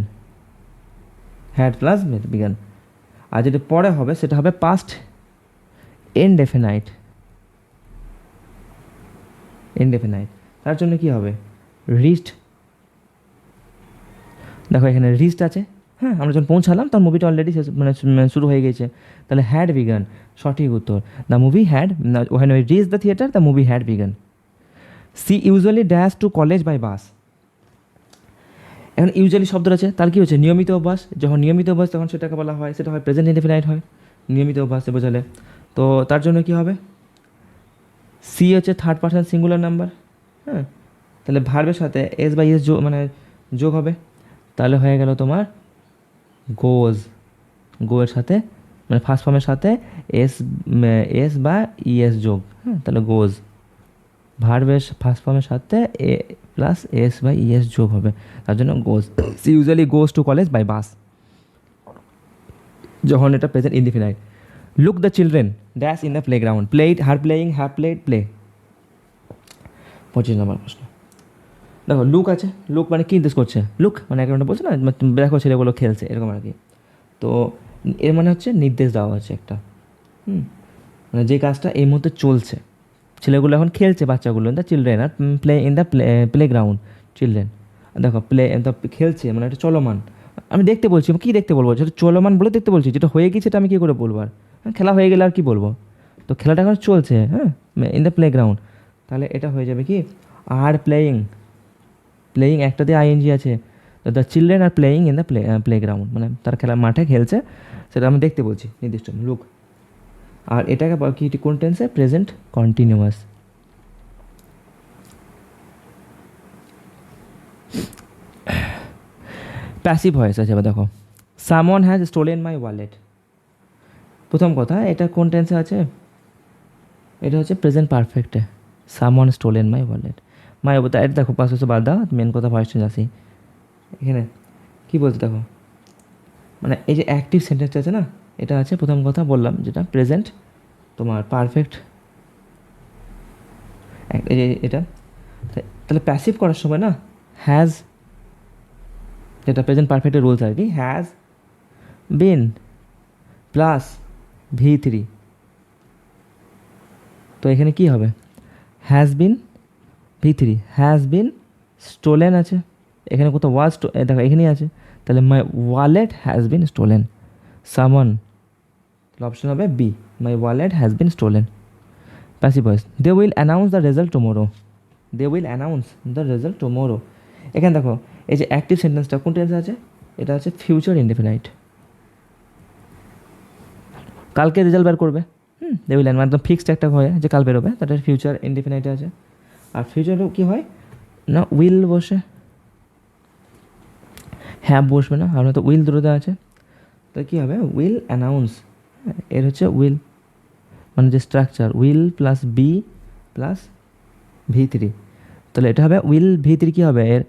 had plus began. আর যেটা পরে হবে সেটা হবে পাস্ট ইনডেফিনাইট, ইনডেফিনাইট। তার জন্য কি হবে, রিচড, দেখো এখানে রিচড আছে, হ্যাঁ আমরা যখন পৌঁছালাম তখন মুভিটা অলরেডি মানে শুরু হয়ে গেছে, তাহলে হ্যাড বিগান সঠিক উত্তর, দ্য মুভি হ্যাড, ওখানে reach the theatre the movie had begun. She usually dash to college by bus, এখন ইউজুয়ালি শব্দ আছে, তার কী হচ্ছে নিয়মিত অভ্যাস, যখন নিয়মিত অভ্যাস তখন সেটাকে বলা হয়, সেটা হয় প্রেজেন্ট ইনডেফিনাইট হয়, নিয়মিত অভ্যাসে বোঝালে। তো তার জন্য কী হবে, সি হচ্ছে থার্ড পারসন সিঙ্গুলার নাম্বার, হ্যাঁ তাহলে ভার্বের সাথে এস বাই এস মানে যোগ হবে, তাহলে হয়ে গেল তোমার গোজ, গোয়ের সাথে মানে ফার্স্ট ফর্মের সাথে এস বা ইএস যোগ, হ্যাঁ তাহলে গোজ, ভার্বের ফার্স্ট ফর্মের সাথে এ প্লাস এস বাই ইএস যোগ হবে, তার জন্য goes. She usually goes to college by bus, যখন এটা present indefinite. Look the children dash in the play ground, played, are playing, have played, play. 25 নম্বর প্রশ্ন। দেখো লুক আছে, লুক মানে কী নির্দেশ করছে, লুক মানে একটা বলছে না দেখো ছেলেগুলো খেলছে এরকম আর কি। তো এর মানে হচ্ছে নির্দেশ দেওয়া হচ্ছে একটা, মানে যে কাজটা এই মুহূর্তে চলছে, ছেলেগুলো এখন খেলছে, বাচ্চাগুলো the children are play in the play ground, children দেখো প্লে খেলছে মানে এটা চলমান, আমি দেখতে বলছি, কী দেখতে বলবো, যেটা চলমান বলে দেখতে বলছি, যেটা হয়ে গেছে এটা আমি কী করে বলবো, আর খেলা হয়ে গেলে আর কি বলবো, তো খেলাটা এখন চলছে, হ্যাঁ, ইন দ্য প্লে গ্রাউন্ড, তাহলে এটা হয়ে যাবে কি আর প্লেয়িং, প্লেয়িং একটা দিয়ে আইএনজি আছে, the children are playing in the play ground, মানে তারা খেলার মাঠে খেলছে, সেটা আমি দেখতে বলছি নির্দিষ্ট লুক। আর এটাকে কি কোন টেন্সে, প্রেজেন্ট কন্টিনিউয়াস। প্যাসিভ ভয়েস আছে, এবার দেখো someone has stolen my wallet, প্রথম কথা এটা কোন টেন্সে আছে, এটা হচ্ছে প্রেজেন্ট পারফেক্টে, someone stolen my wallet, my এটা দেখো পাশে বাদ দাও, মেন কথা ভয়েস চেঞ্জ আসি এখানে, কী বলতে দেখো, মানে এই যে অ্যাক্টিভ সেন্টেন্সটা আছে না, এটা আছে প্রথম কথা বললাম যেটা প্রেজেন্ট তোমার পারফেক্ট, এই যে এটা, তাহলে প্যাসিভ করার সময় না হ্যাজ, যেটা প্রেজেন্ট পারফেক্টের রুলস আর কি, হ্যাজ বিন প্লাস V3, তো এখানে কি হবে, has been V3, has been stolen আছে, এখানে কোথাও ওয়াজ, দেখো এখানেই আছে, তাহলে my wallet has been stolen, someone, তাহলে অপশন হবে B, my wallet has been stolen. Passive voice, they will announce the result tomorrow, they will announce the result tomorrow, এখানে দেখো এই যে অ্যাক্টিভ সেন্টেন্সটা কোন টেন্সে আছে, এটা হচ্ছে ফিউচার ইনডেফিনাইট, কালকে রেজাল্ট বের করবে, দে উইল একদম ফিক্সড একটা হয় যে কাল বেরোবে, তাটা ফিউচার ইনডেফিনাইটে আছে। আর ফিউচারেও কী হয় না, উইল বসে, হ্যাভ বসবে না, আপনার তো উইল দুটোতে আছে, তো কী হবে উইল অ্যানাউন্স, এর হচ্ছে উইল মানে যে structure, will plus be plus V3, তাহলে এটা হবে উইল V3, কী হবে এর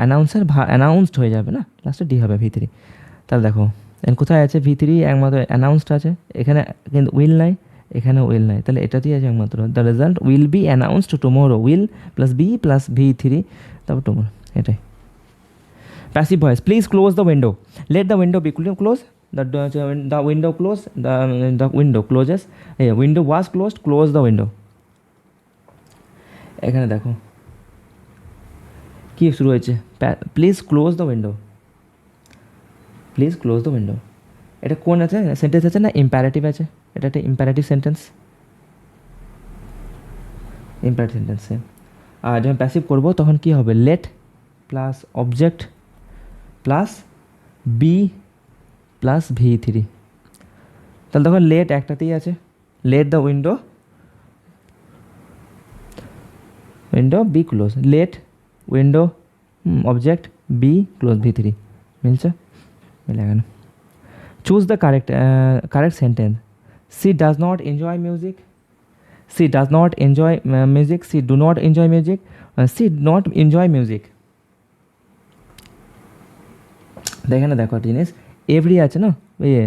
অ্যানাউন্সার অ্যানাউন্সড হয়ে যাবে না, লাস্টে ডি হবে V3, তাহলে দেখো কোথায় আছে V3, একমাত্র অ্যানাউন্সড আছে, এখানে কিন্তু উইল নাই, এখানে উইল নাই, তাহলে এটাতেই আছে একমাত্র, the result will be announced tomorrow, will plus be plus V3, তারপর টুমোরো, এটাই। Passive voice, please close the window, let the window be close, the window close, the window closes, window was closed, close the window, এখানে দেখো কী শুরু হয়েছে, please close the window, please close the window, এটা কোন আছে সেন্টেন্স আছে না, ইম্প্যারেটিভ আছে, এটা একটা ইম্প্যারেটিভ সেন্টেন্স, ইম্প্যারেটিভ সেন্টেন্সে। আর যখন প্যাসিভ করবো তখন কী হবে, let plus object plus be plus V3, তাহলে দেখো লেট একটাতেই আছে, let the window, window be close, let window object be close V3, মিলছে, মিলে গেল। Choose the correct sentence, she does not enjoy music, she does not enjoy music, she do not enjoy music, she not enjoy music, এখানে দেখো একটা জিনিস, এভরি আছে না, ইয়ে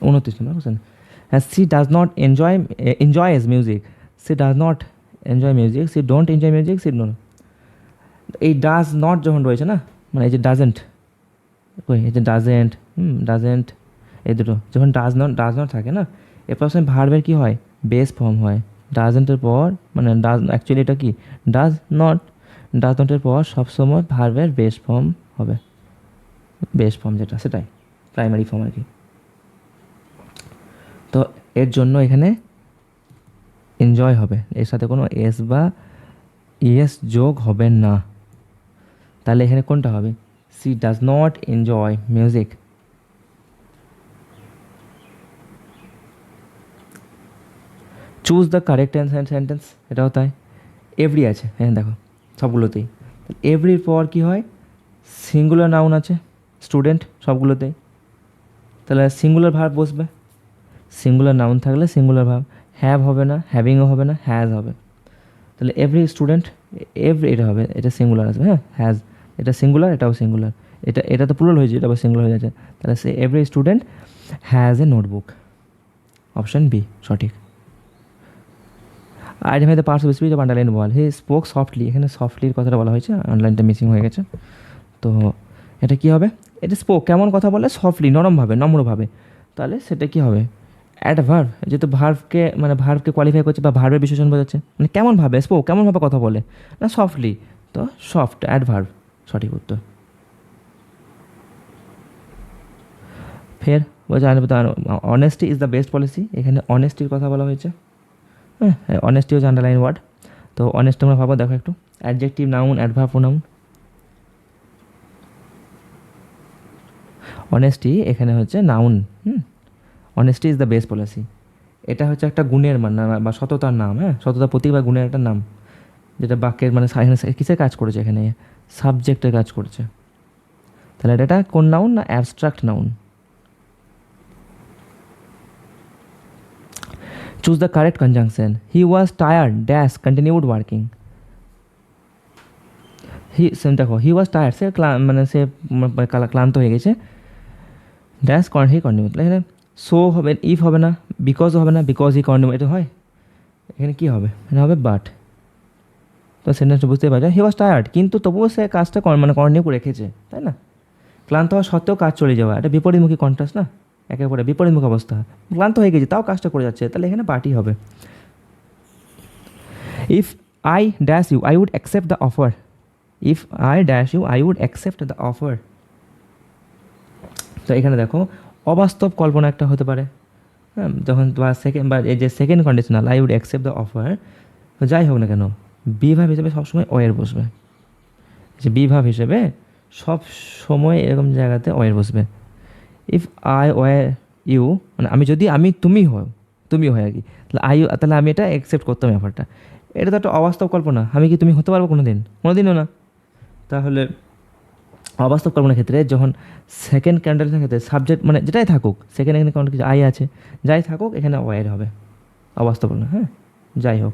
29 নম্বর question, she does not enjoys music, she does not enjoy music, she don't enjoy music, she don't, এই ডাজ নট যখন রয়েছে না, মানে এই যে ডাজেন্ট, ওই এই যে ডাজেন্ট, ডাজেন্ট, এই দুটো যখন ডাজ নট থাকে না, এরপর সময় ভার্বের কী হয়, বেস ফর্ম হয়, ডাজেন্টের পর, মানে ডাজ অ্যাকচুয়ালি এটা কি ডাজ নটের পর সবসময় ভার্বের বেস ফর্ম হবে, বেস ফর্ম যেটা সেটাই প্রাইমারি ফর্ম আর কি, তো এর জন্য এখানে এনজয় হবে, এর সাথে কোনো এস বা ইএস যোগ হবে না, তাহলে এখানে কোনটা হবে, she does not enjoy music, choose the correct sentence, এটাও তাই, এভরি আছে, হ্যাঁ দেখো সবগুলোতেই, এভরির পর কী হয়, সিঙ্গুলার নাউন আছে, স্টুডেন্ট সবগুলোতেই, তাহলে সিঙ্গুলার ভার্ব বসবে, সিঙ্গুলার নাউন থাকলে সিঙ্গুলার ভার্ব, হ্যাভ হবে না, হ্যাভিংও হবে না, হ্যাজ হবে, তাহলে এভরি স্টুডেন্ট, এটা হবে, এটা সিঙ্গুলার আসবে, হ্যাঁ হ্যাজ, এটা সিঙ্গুলার, এটাও সিঙ্গুলার, এটা তো প্লুরাল হয়েছে, এটা আবার সিঙ্গুলার হয়ে যাচ্ছে, তাহলে সে every student has a notebook, option B সঠিক। Identify the parts of speech of underline word, he spoke softly, এখানে সফটলির কথাটা বলা হয়েছে, আন্ডারলাইনটা মিসিং হয়ে গেছে, তো এটা কী হবে, এটা স্পোক কেমন কথা বলে, সফটলি, নরমভাবে, নম্রভাবে, তাহলে সেটা কি হবে, অ্যাডভার্ব, যেহেতু ভার্ভকে মানে ভার্ভকে কোয়ালিফাই করছে বা ভার্ভের বিশেষণ বোঝাচ্ছে, মানে কেমনভাবে, স্পোক কেমনভাবে কথা বলে, না সফটলি, তো সফট অ্যাডভার্ব সঠিক উত্তর। ফের বলছে honesty is the best policy, এখানে অনেস্টির কথা বলা হয়েছে। হ্যাঁ, অনেস্টি হচ্ছে আন্ডারলাইন ওয়ার্ড। তো অনেস্ট আমরা ভাবো, দেখো একটু, adjective, noun, adverb, pronoun. Honesty এখানে হচ্ছে noun. Honesty is the best policy, এটা হচ্ছে একটা গুণের মান বা সততার নাম। হ্যাঁ, সততা প্রতীক বা গুণের একটা নাম, যেটা বাক্যের মানে এখানে কিসের কাজ করেছে, এখানে সাবজেক্টের কাজ করছে। তাহলে এটা কোন নাউন, না abstract noun. Choose the correct conjunction. He was tired dash continued working. দেখো হি ওয়াজ টায়ার্ড, সে মানে সে ক্লান্ত হয়ে গেছে, ড্যাশ হি কন্টিনিউ, এখানে সো হবে, ইফ হবে না, বিকজ হবে না, বিকজ হি কন্টিনিউ, এটা হয়। এখানে কী হবে, এখানে হবে বাট। তো সেন্টেন্সটা বুঝতে পারছো, হি ওয়াজ টায়ার্ড, কিন্তু তবুও সে কাজটা মানে কন্টিনিউ করে রেখেছে, তাই না? ক্লান্ত হওয়া সত্ত্বেও কাজ চলে যাওয়া, এটা বিপরীতমুখী কন্ট্রাস্ট না, একেবারে বিপরীতমুখী অবস্থা। ক্লান্ত হয়ে গেছে তাও কাজটা করে যাচ্ছে, তাহলে এখানে বাটই হবে। If I dash you I would accept the offer. If I dash you I would accept the offer. তো এখানে দেখো অবাস্তব কল্পনা একটা হতে পারে। হ্যাঁ, যখন তোমার সেকেন্ড বা এই যে second conditional I would accept the offer, যাই হোক না কেন বি ভাব হিসেবে সবসময় ওয়ের বসবে। যে বি ভাব হিসেবে সব সময় এরকম জায়গাতে ওয়ের বসবে। ইফ আই ওয়ার ইউ, মানে আমি যদি তুমি হয় আর কি, তাহলে আমি এটা অ্যাকসেপ্ট করতাম ব্যাপারটা। এটা তো একটা অবাস্তব কল্পনা, আমি কি তুমি হতে পারবো কোনো দিনও না। তাহলে অবাস্তব কল্পনার ক্ষেত্রে যখন সেকেন্ড ক্যান্ডেলের ক্ষেত্রে সাবজেক্ট মানে যেটাই থাকুক, সেকেন্ড এখানে কোনো কিছু আই আছে, যাই থাকুক এখানে ওয়ার হবে, অবাস্তব কল্পনা। হ্যাঁ, যাই হোক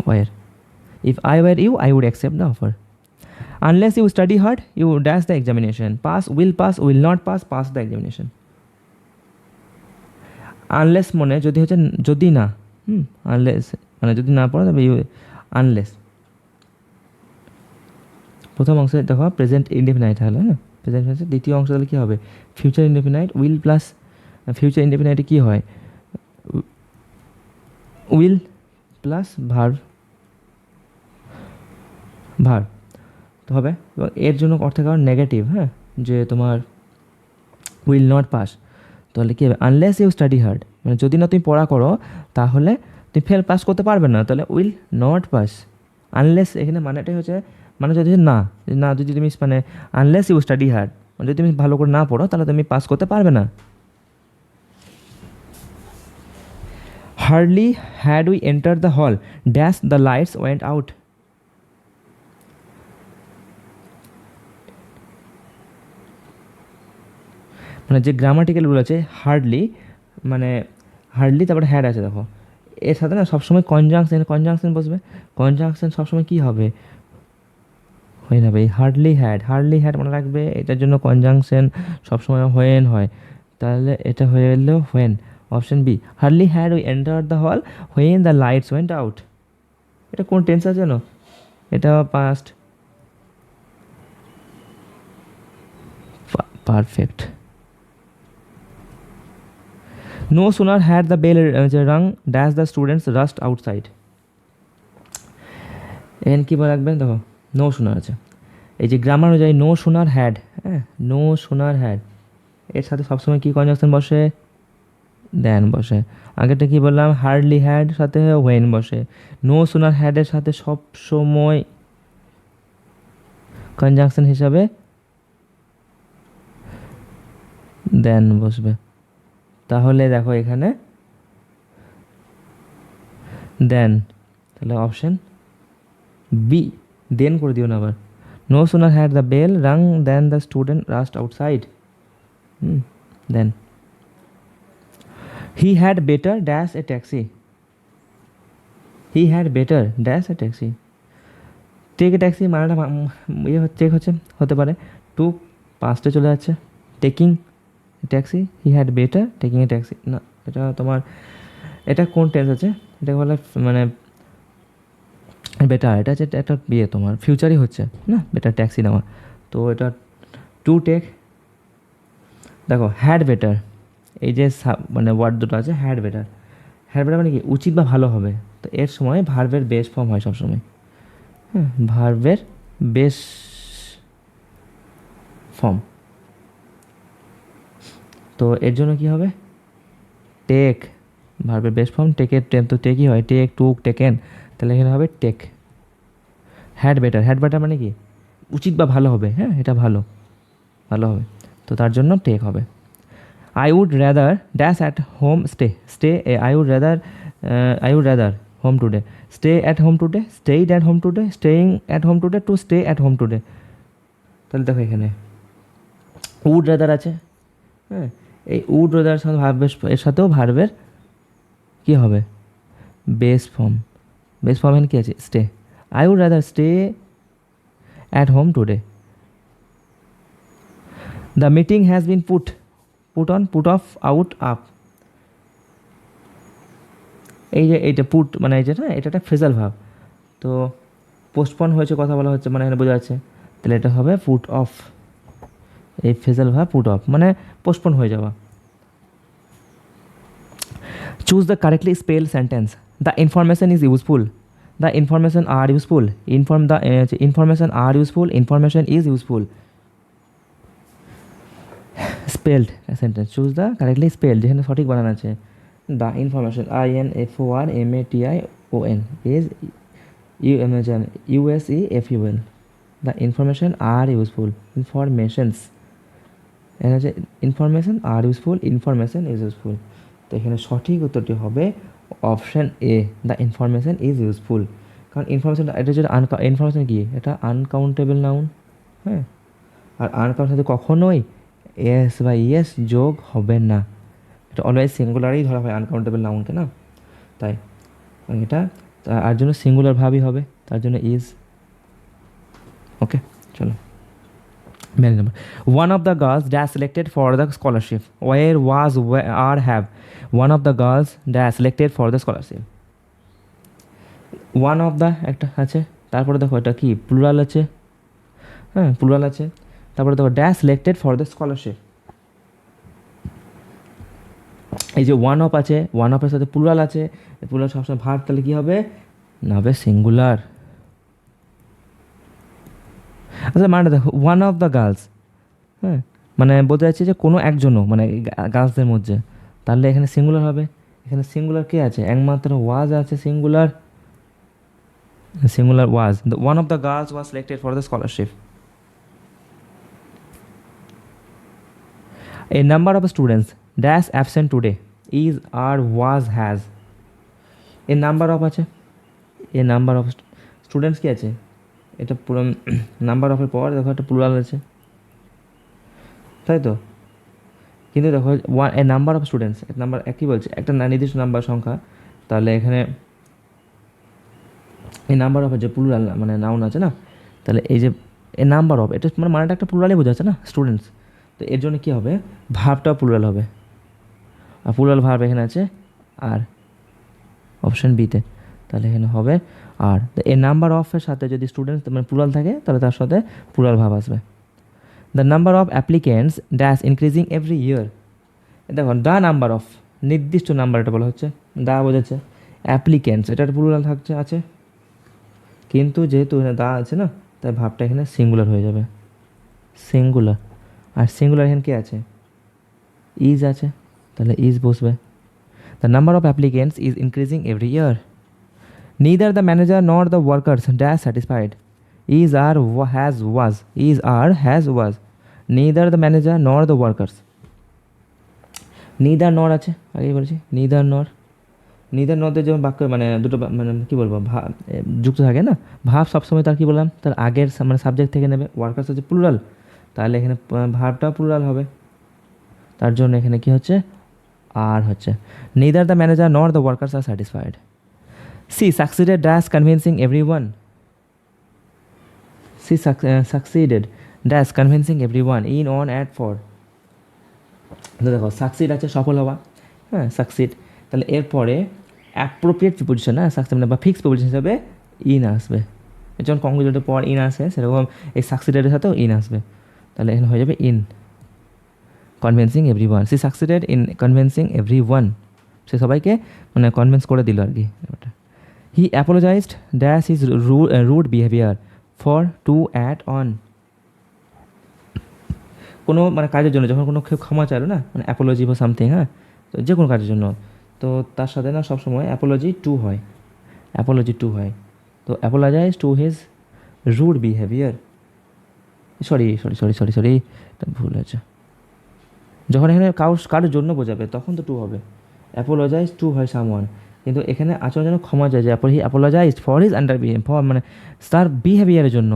were. If I were you I would accept the offer. Unless you study hard you dash the examination. Pass, will not pass the examination. Unless মনে যদি হচ্ছে যদি না, আনলেস মানে যদি না পড়ো তবে আনলেস। প্রথম অংশে দেখো প্রেজেন্ট ইনডেফিনাইট হলো, হ্যাঁ প্রেজেন্ট টেন্সে। দ্বিতীয় অংশ তাহলে কী হবে, future indefinite, will plus future ইনডেফিনাইটে কী হয়, উইল প্লাস ভার্ব তো হবে। এবং এর জন্য অর্থের কারণ নেগেটিভ, হ্যাঁ, যে তোমার উইল নট পাস, তাহলে কী হবে, আনলেস ইউ স্টাডি হার্ড, মানে যদি না তুমি পড়া করো তাহলে তুমি পাস করতে পারবে না, তাহলে উইল নট পাস। আনলেস এখানে মানেটাই হচ্ছে, মানে যদি যদি তুমি মানে আনলেস ইউ স্টাডি হার্ড, মানে যদি তুমি ভালো করে না পড়ো তাহলে তুমি পাস করতে পারবে না। Hardly had we enter the হল dash the lights went out. মানে যে গ্রামাটিক্যাল রুল আছে, হার্ডলি মানে হার্ডলি তারপরে হ্যাড আছে, দেখো এর সাথে না সবসময় কনজাংশন বসবে। কনজাংশন সবসময় কী হবে, হয়ে যাবে। এই হার্ডলি হ্যাড মনে রাখবে, এটার জন্য কনজাংশন সবসময় হোয়েন হয়, তাহলে এটা হয়ে গেলেও when. Option B, hardly had we enter the hall when the lights went out. এটা কোন টেন্স আছে জানো, এটা past perfect. No sooner had the bell rung dash the students rushed outside. এখানে কী বলে রাখবেন, দেখো নো শোনার আছে, এই যে গ্রামার অনুযায়ী নো শোনার হ্যাড, হ্যাঁ নো শোনার হ্যাড, এর সাথে সবসময় কী কনজাংশন বসে, দেন বসে। আগেরটা কী বললাম, হার্ডলি হ্যাড সাথে ওয়েন বসে, নো শোনার হ্যাডের সাথে সব সময় কনজাংশন হিসাবে দেন বসবে। তাহলে দেখো এখানে দেন, তাহলে অপশন বি, দেন করে দিও না আবার। No sooner had the bell rang then the student rushed outside, then. He had better dash a taxi. He had better dash a taxi. Take a taxi মানেটা চেক হতে পারে, টু পাস্টে চলে যাচ্ছে, taking taxi, he had better taking a taxi. না, এটা তোমার এটা কোন টেন্স আছে, এটা বলে মানে বেটার, এটা হচ্ছে একটা তোমার ফিউচারই হচ্ছে না, বেটার ট্যাক্সি নেওয়া, তো এটা টু টেক। দেখো হ্যাড বেটার, এই যে মানে ওয়ার্ড দুটো আছে হ্যাড বেটার, হ্যাড বেটার মানে কি উচিত বা ভালো হবে। তো এর সময় ভার্বের বেস ফর্ম হয় সবসময়। হ্যাঁ, ভার্বের বেস ফর্ম। তো এর জন্য কি হবে টেক, ভার্বের বেস ফর্ম টেকের, তো টেকই হয়, টেক টুক টেকেন, তাহলে এখানে হবে take. Had better, had better মানে কি উচিত বা ভালো হবে, হ্যাঁ এটা ভালো, ভালো হবে, তো তার জন্য টেক হবে। I would rather dash at home stay, stay I would rather, I would rather home today, stay at home today, stayed at home today, staying at home today, to stay at home today. তাহলে দেখো এখানে উড রেদার আছে, হ্যাঁ এই উড রেদার সাথে ভার্বের, এর সাথেও ভার্বের কী হবে বেস ফর্ম, বেস ফর্ম এখানে কী আছে stay, I would rather stay at home today. The meeting has been put, put on, put off, out, up. এই যে এইটা পুট মানে এই যেটা, এটা একটা ফ্রেজাল ভাব, তো পোস্টপন হয়েছে কথা বলা হচ্ছে মানে এখানে বোঝা যাচ্ছে, তাহলে এটা হবে পুট অফ। এই ফ্রেজাল ভাব পুট অফ মানে পোস্টপন হয়ে যাওয়া। Choose the correctly spell sentence, the information is useful, the information are useful, information are useful, information is useful. Spelled sentence, choose the correctly spelled, যেখানে সঠিক বানান আছে, the information INFORMATION is USEFUL, the information are useful, informations, এখানে হচ্ছে information are useful, information is useful. তো এখানে সঠিক উত্তরটি হবে option A, the information is useful. কারণ ইনফরমেশন, এটা হচ্ছে ইনফরমেশন কি, এটা আনকাউন্টেবল নাউন, হ্যাঁ, আর আনকাউন্টের সাথে কখনোই এস বা ইয়েস যোগ হবে না, এটা অলওয়েজ সিঙ্গুলারই ধরা হয় আনকাউন্টেবল নাউনকে না, তাই এটা আর জন্য সিঙ্গুলার ভাবই হবে, তার জন্য ইজ। ওকে চলো main number. One of the girls dash selected for the scholarship, were was are have, one of the girls dash selected for the scholarship. One of the একটা আছে, তারপরে দেখো এটা কি প্লুরাল আছে, হ্যাঁ প্লুরাল আছে, তারপরে দেখো dash selected for the scholarship. এই যে ওয়ান অফ আছে, ওয়ান অফের সাথে প্লুরাল আছে, প্লুরাল সবসময় ভার্ব, তাহলে কী হবে না হবে সিঙ্গুলার। আচ্ছা মানে দেখো ওয়ান অফ দ্য গার্লস, হ্যাঁ মানে বলতে যাচ্ছে যে কোনো একজনও মানে গার্লসদের মধ্যে, তাহলে এখানে সিঙ্গুলার হবে। এখানে সিঙ্গুলার কে আছে, একমাত্র ওয়াজ আছে singular, singular was. One of the girls was selected for the scholarship. A number of students dash absent today is, are, was, has. A number of আছে, a number of students কি আছে, এটা পুরো নাম্বার অফের পর দেখো একটা প্লুরাল আছে, তাই তো, কিন্তু দেখো one A number of students, এক নাম্বার একই বলছে, একটা নির্দিষ্ট নাম্বার সংখ্যা, তাহলে এখানে এই নাম্বার অফের যে প্লুরাল মানে নাউন আছে না, তাহলে এই যে এ নাম্বার অফ, এটা মানে মানেটা একটা প্লুরালই বোঝাচ্ছে না স্টুডেন্টস, তো এর জন্য কী হবে ভার্বটাও প্লুরাল হবে, আর প্লুরাল ভার্ব এখানে আছে আর অপশান বিতে, তাহলে এখানে হবে আর। এ নাম্বার অফের সাথে যদি স্টুডেন্টস মানে প্লুরাল থাকে তাহলে তার সাথে প্লুরাল ভাব আসবে। The number of applicants dash increasing every year, দেখো দ্য নাম্বার অফ নির্দিষ্ট নাম্বার এটা বলা হচ্ছে, দা বোঝাচ্ছে, অ্যাপ্লিকেন্টস এটা প্লুরাল থাকছে আছে, কিন্তু যেহেতু এখানে দা আছে না, তাই ভাবটা এখানে সিঙ্গুলার হয়ে যাবে, সিঙ্গুলার, আর সিঙ্গুলার এখানে কে আছে ইজ আছে, তাহলে ইজ বসবে। The number of applicants is increasing every year. Neither the manager nor the workers dash satisfied. Is, are, has, was. Is, are, has, was. Neither the manager nor the workers. Neither nor আছে আগেই বলেছি, neither nor, neither nor যেমন বাক্য মানে দুটো মানে কী বলবো যুক্ত থাকে না, ভাব সবসময় তার কী বললাম তার আগের মানে সাবজেক্ট থেকে নেবে, ওয়ার্কার্স হচ্ছে প্লুরাল, তাহলে এখানে ভাবটা প্লুরাল হবে, তার জন্য এখানে কি হচ্ছে আর হচ্ছে। Neither the manager nor the workers are satisfied. She succeeded dash convincing everyone. She succeeded dash convincing everyone in, on, at, for. তো দেখো সাকসিড আছে সফল হওয়া, হ্যাঁ সাকসিড, তাহলে এরপরে অ্যাপ্রোপ্রিয়েট প্রিপোজিশন, হ্যাঁ সাকসিড মানে বা ফিক্স প্রিপোজিশন হিসাবে ইন আসবে, যখন কংগ্রেচুলেটের পর ইন আসে সেরকম এই সাকসিডেডের সাথেও ইন আসবে, তাহলে এখানে হয়ে যাবে in convincing every one. She succeeded in convincing every one, সে সবাইকে মানে কনভিন্স করে দিল আর কি ব্যাপারটা। He apologised dash his rude behaviour for to at on. কোনো মানে কাজের জন্য যখন কোনো কেউ ক্ষমা চাইলো না, মানে অ্যাপোলজি বা সামথিং, হ্যাঁ, তো যে কোনো কাজের জন্য, তো তার সাথে না সবসময় অ্যাপোলজি টু হয়, অ্যাপোলজি টু হয়। তো apologize to his rude behaviour, sorry sorry sorry sorry sorry এটা ভুল হয়েছে। যখন এখানে কারোর জন্য বোঝাবে তখন তো টু হবে, অ্যাপোলোজাইজ টু হয় সামওয়ান, কিন্তু এখানে আচরণ যেন ক্ষমা চাইছে, he apologise for his under for মানে তার বিহেভিয়ারের জন্য।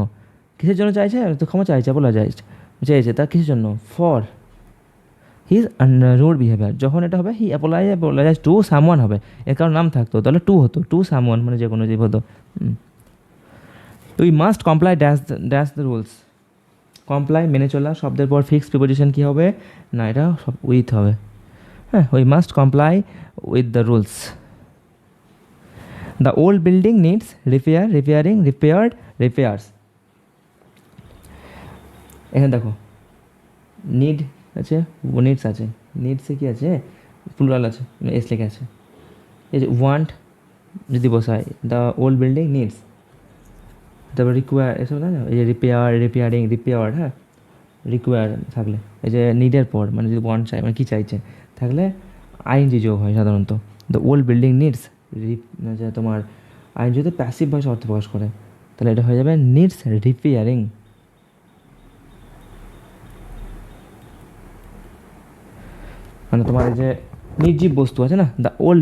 কিসের জন্য চাইছে? তো ক্ষমা চাইছে, অ্যাপোলোজাইজ চাইছে তার কিসের জন্য? For his rude behaviour. যখন এটা হবে হি অ্যাপোলোজাইজ টু সামওয়ান হবে, এর কারণ নাম থাকতো তাহলে টু হতো, টু সামওয়ান মানে যে কোনো জীব হতো। We must comply dash the rules. Comply মেনে চলা শব্দের পর ফিক্সড প্রিপোজিশন কী হবে? না, এটা সব উইথ হবে, হ্যাঁ। We must comply with the rules. The old building needs repairs. এখানে দেখো নিড আছে, নিডস আছে, নিডসে কী আছে? প্লুরাল আছে, এস লেখা আছে। এই যে ওয়ান্ট যদি বসায়, দ্য ওল্ড বিল্ডিং নিডস, তারপর রিকোয়ার এসব না, এই যে রিপেয়ার, হ্যাঁ, রিকোয়ার থাকলে এই যে নিডের পর মানে যদি ওয়ান্ট চাই মানে কী চাইছে থাকলে আইএনজি যোগ হয় সাধারণত। দ্য ওল্ড বিল্ডিং নিডস যে তোমার আইএনজিতে প্যাসিভ ভাষা অর্থ প্রকাশ করে, তাহলে এটা হয়ে যাবে নিডস রিপেয়ারিং। মানে তোমার এই যে নির্জীব বস্তু আছে না, দ্য ওল্ড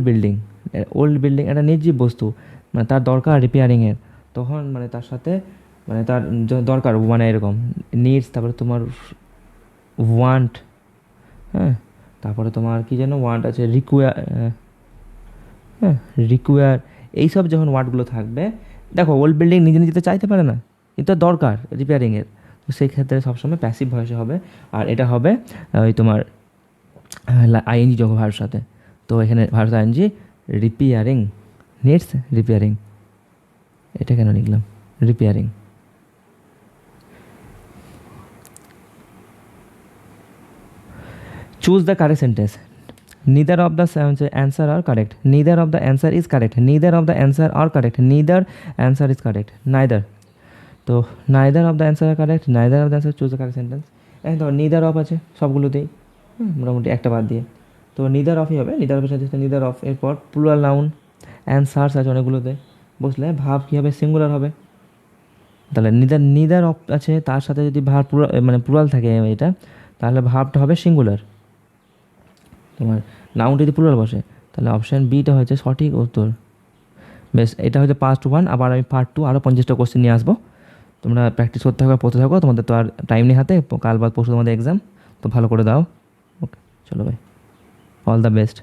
বিল্ডিং একটা নির্জীব বস্তু, মানে তার দরকার রিপেয়ারিংয়ের, তখন মানে তার সাথে মানে তার দরকার মানে এরকম নিডস, তারপরে তোমার ওয়ান্ট, হ্যাঁ, তারপরে তোমার কী যেন ওয়ান্ট আছে, রিকোয়ার, এইসব যখন ওয়ার্ডগুলো থাকবে, দেখো ওল্ড বিল্ডিং নিজে নিজে তো চাইতে পারে না, কিন্তু দরকার রিপেয়ারিংয়ের, তো সেই ক্ষেত্রে সবসময় প্যাসিভ ভয়েসে হবে। আর এটা হবে ওই তোমার আইএনজি যোগ ভার্বের সাথে। তো এখানে verb ING repairing, needs repairing, এটা কেন লিখলাম repairing. Choose the correct sentence. Neither of the answer are correct. Neither of the answer is correct. Neither of the answer are correct. Neither answer is correct. Neither. তো neither of the answer are correct. Neither of the answer, choose the correct sentence. এখন ধর neither of আছে সবগুলোতেই, মোটামুটি একটা বাদ দিয়ে, তো neither ofই হবে। neither of এর সাথে neither of, এরপর প্লুরাল নাউন অ্যান্সার্স আছে অনেকগুলোতে, বসলে ভাব কী হবে? সিঙ্গুলার হবে। তাহলে neither of আছে, তার সাথে যদি ভাব মানে প্লুরাল থাকে এটা, তাহলে ভাবটা হবে সিঙ্গুলার। তোমার নাউন যদি প্লুরাল বসে, তাহলে অপশান বিটা হয়েছে সঠিক উত্তর। বেশ, এটা হচ্ছে পার্ট 1। আবার আমি পার্ট 2 আরও 50টা কোশ্চেন নিয়ে আসবো, তোমরা প্র্যাকটিস করতে থাকো, পড়তে থাকো। তোমাদের তো আর টাইম নেই হাতে, কাল বাদ পরশু তোমাদের এক্সাম, তো ভালো করে দাও। ওকে, চলো ভাই, অল দ্য বেস্ট।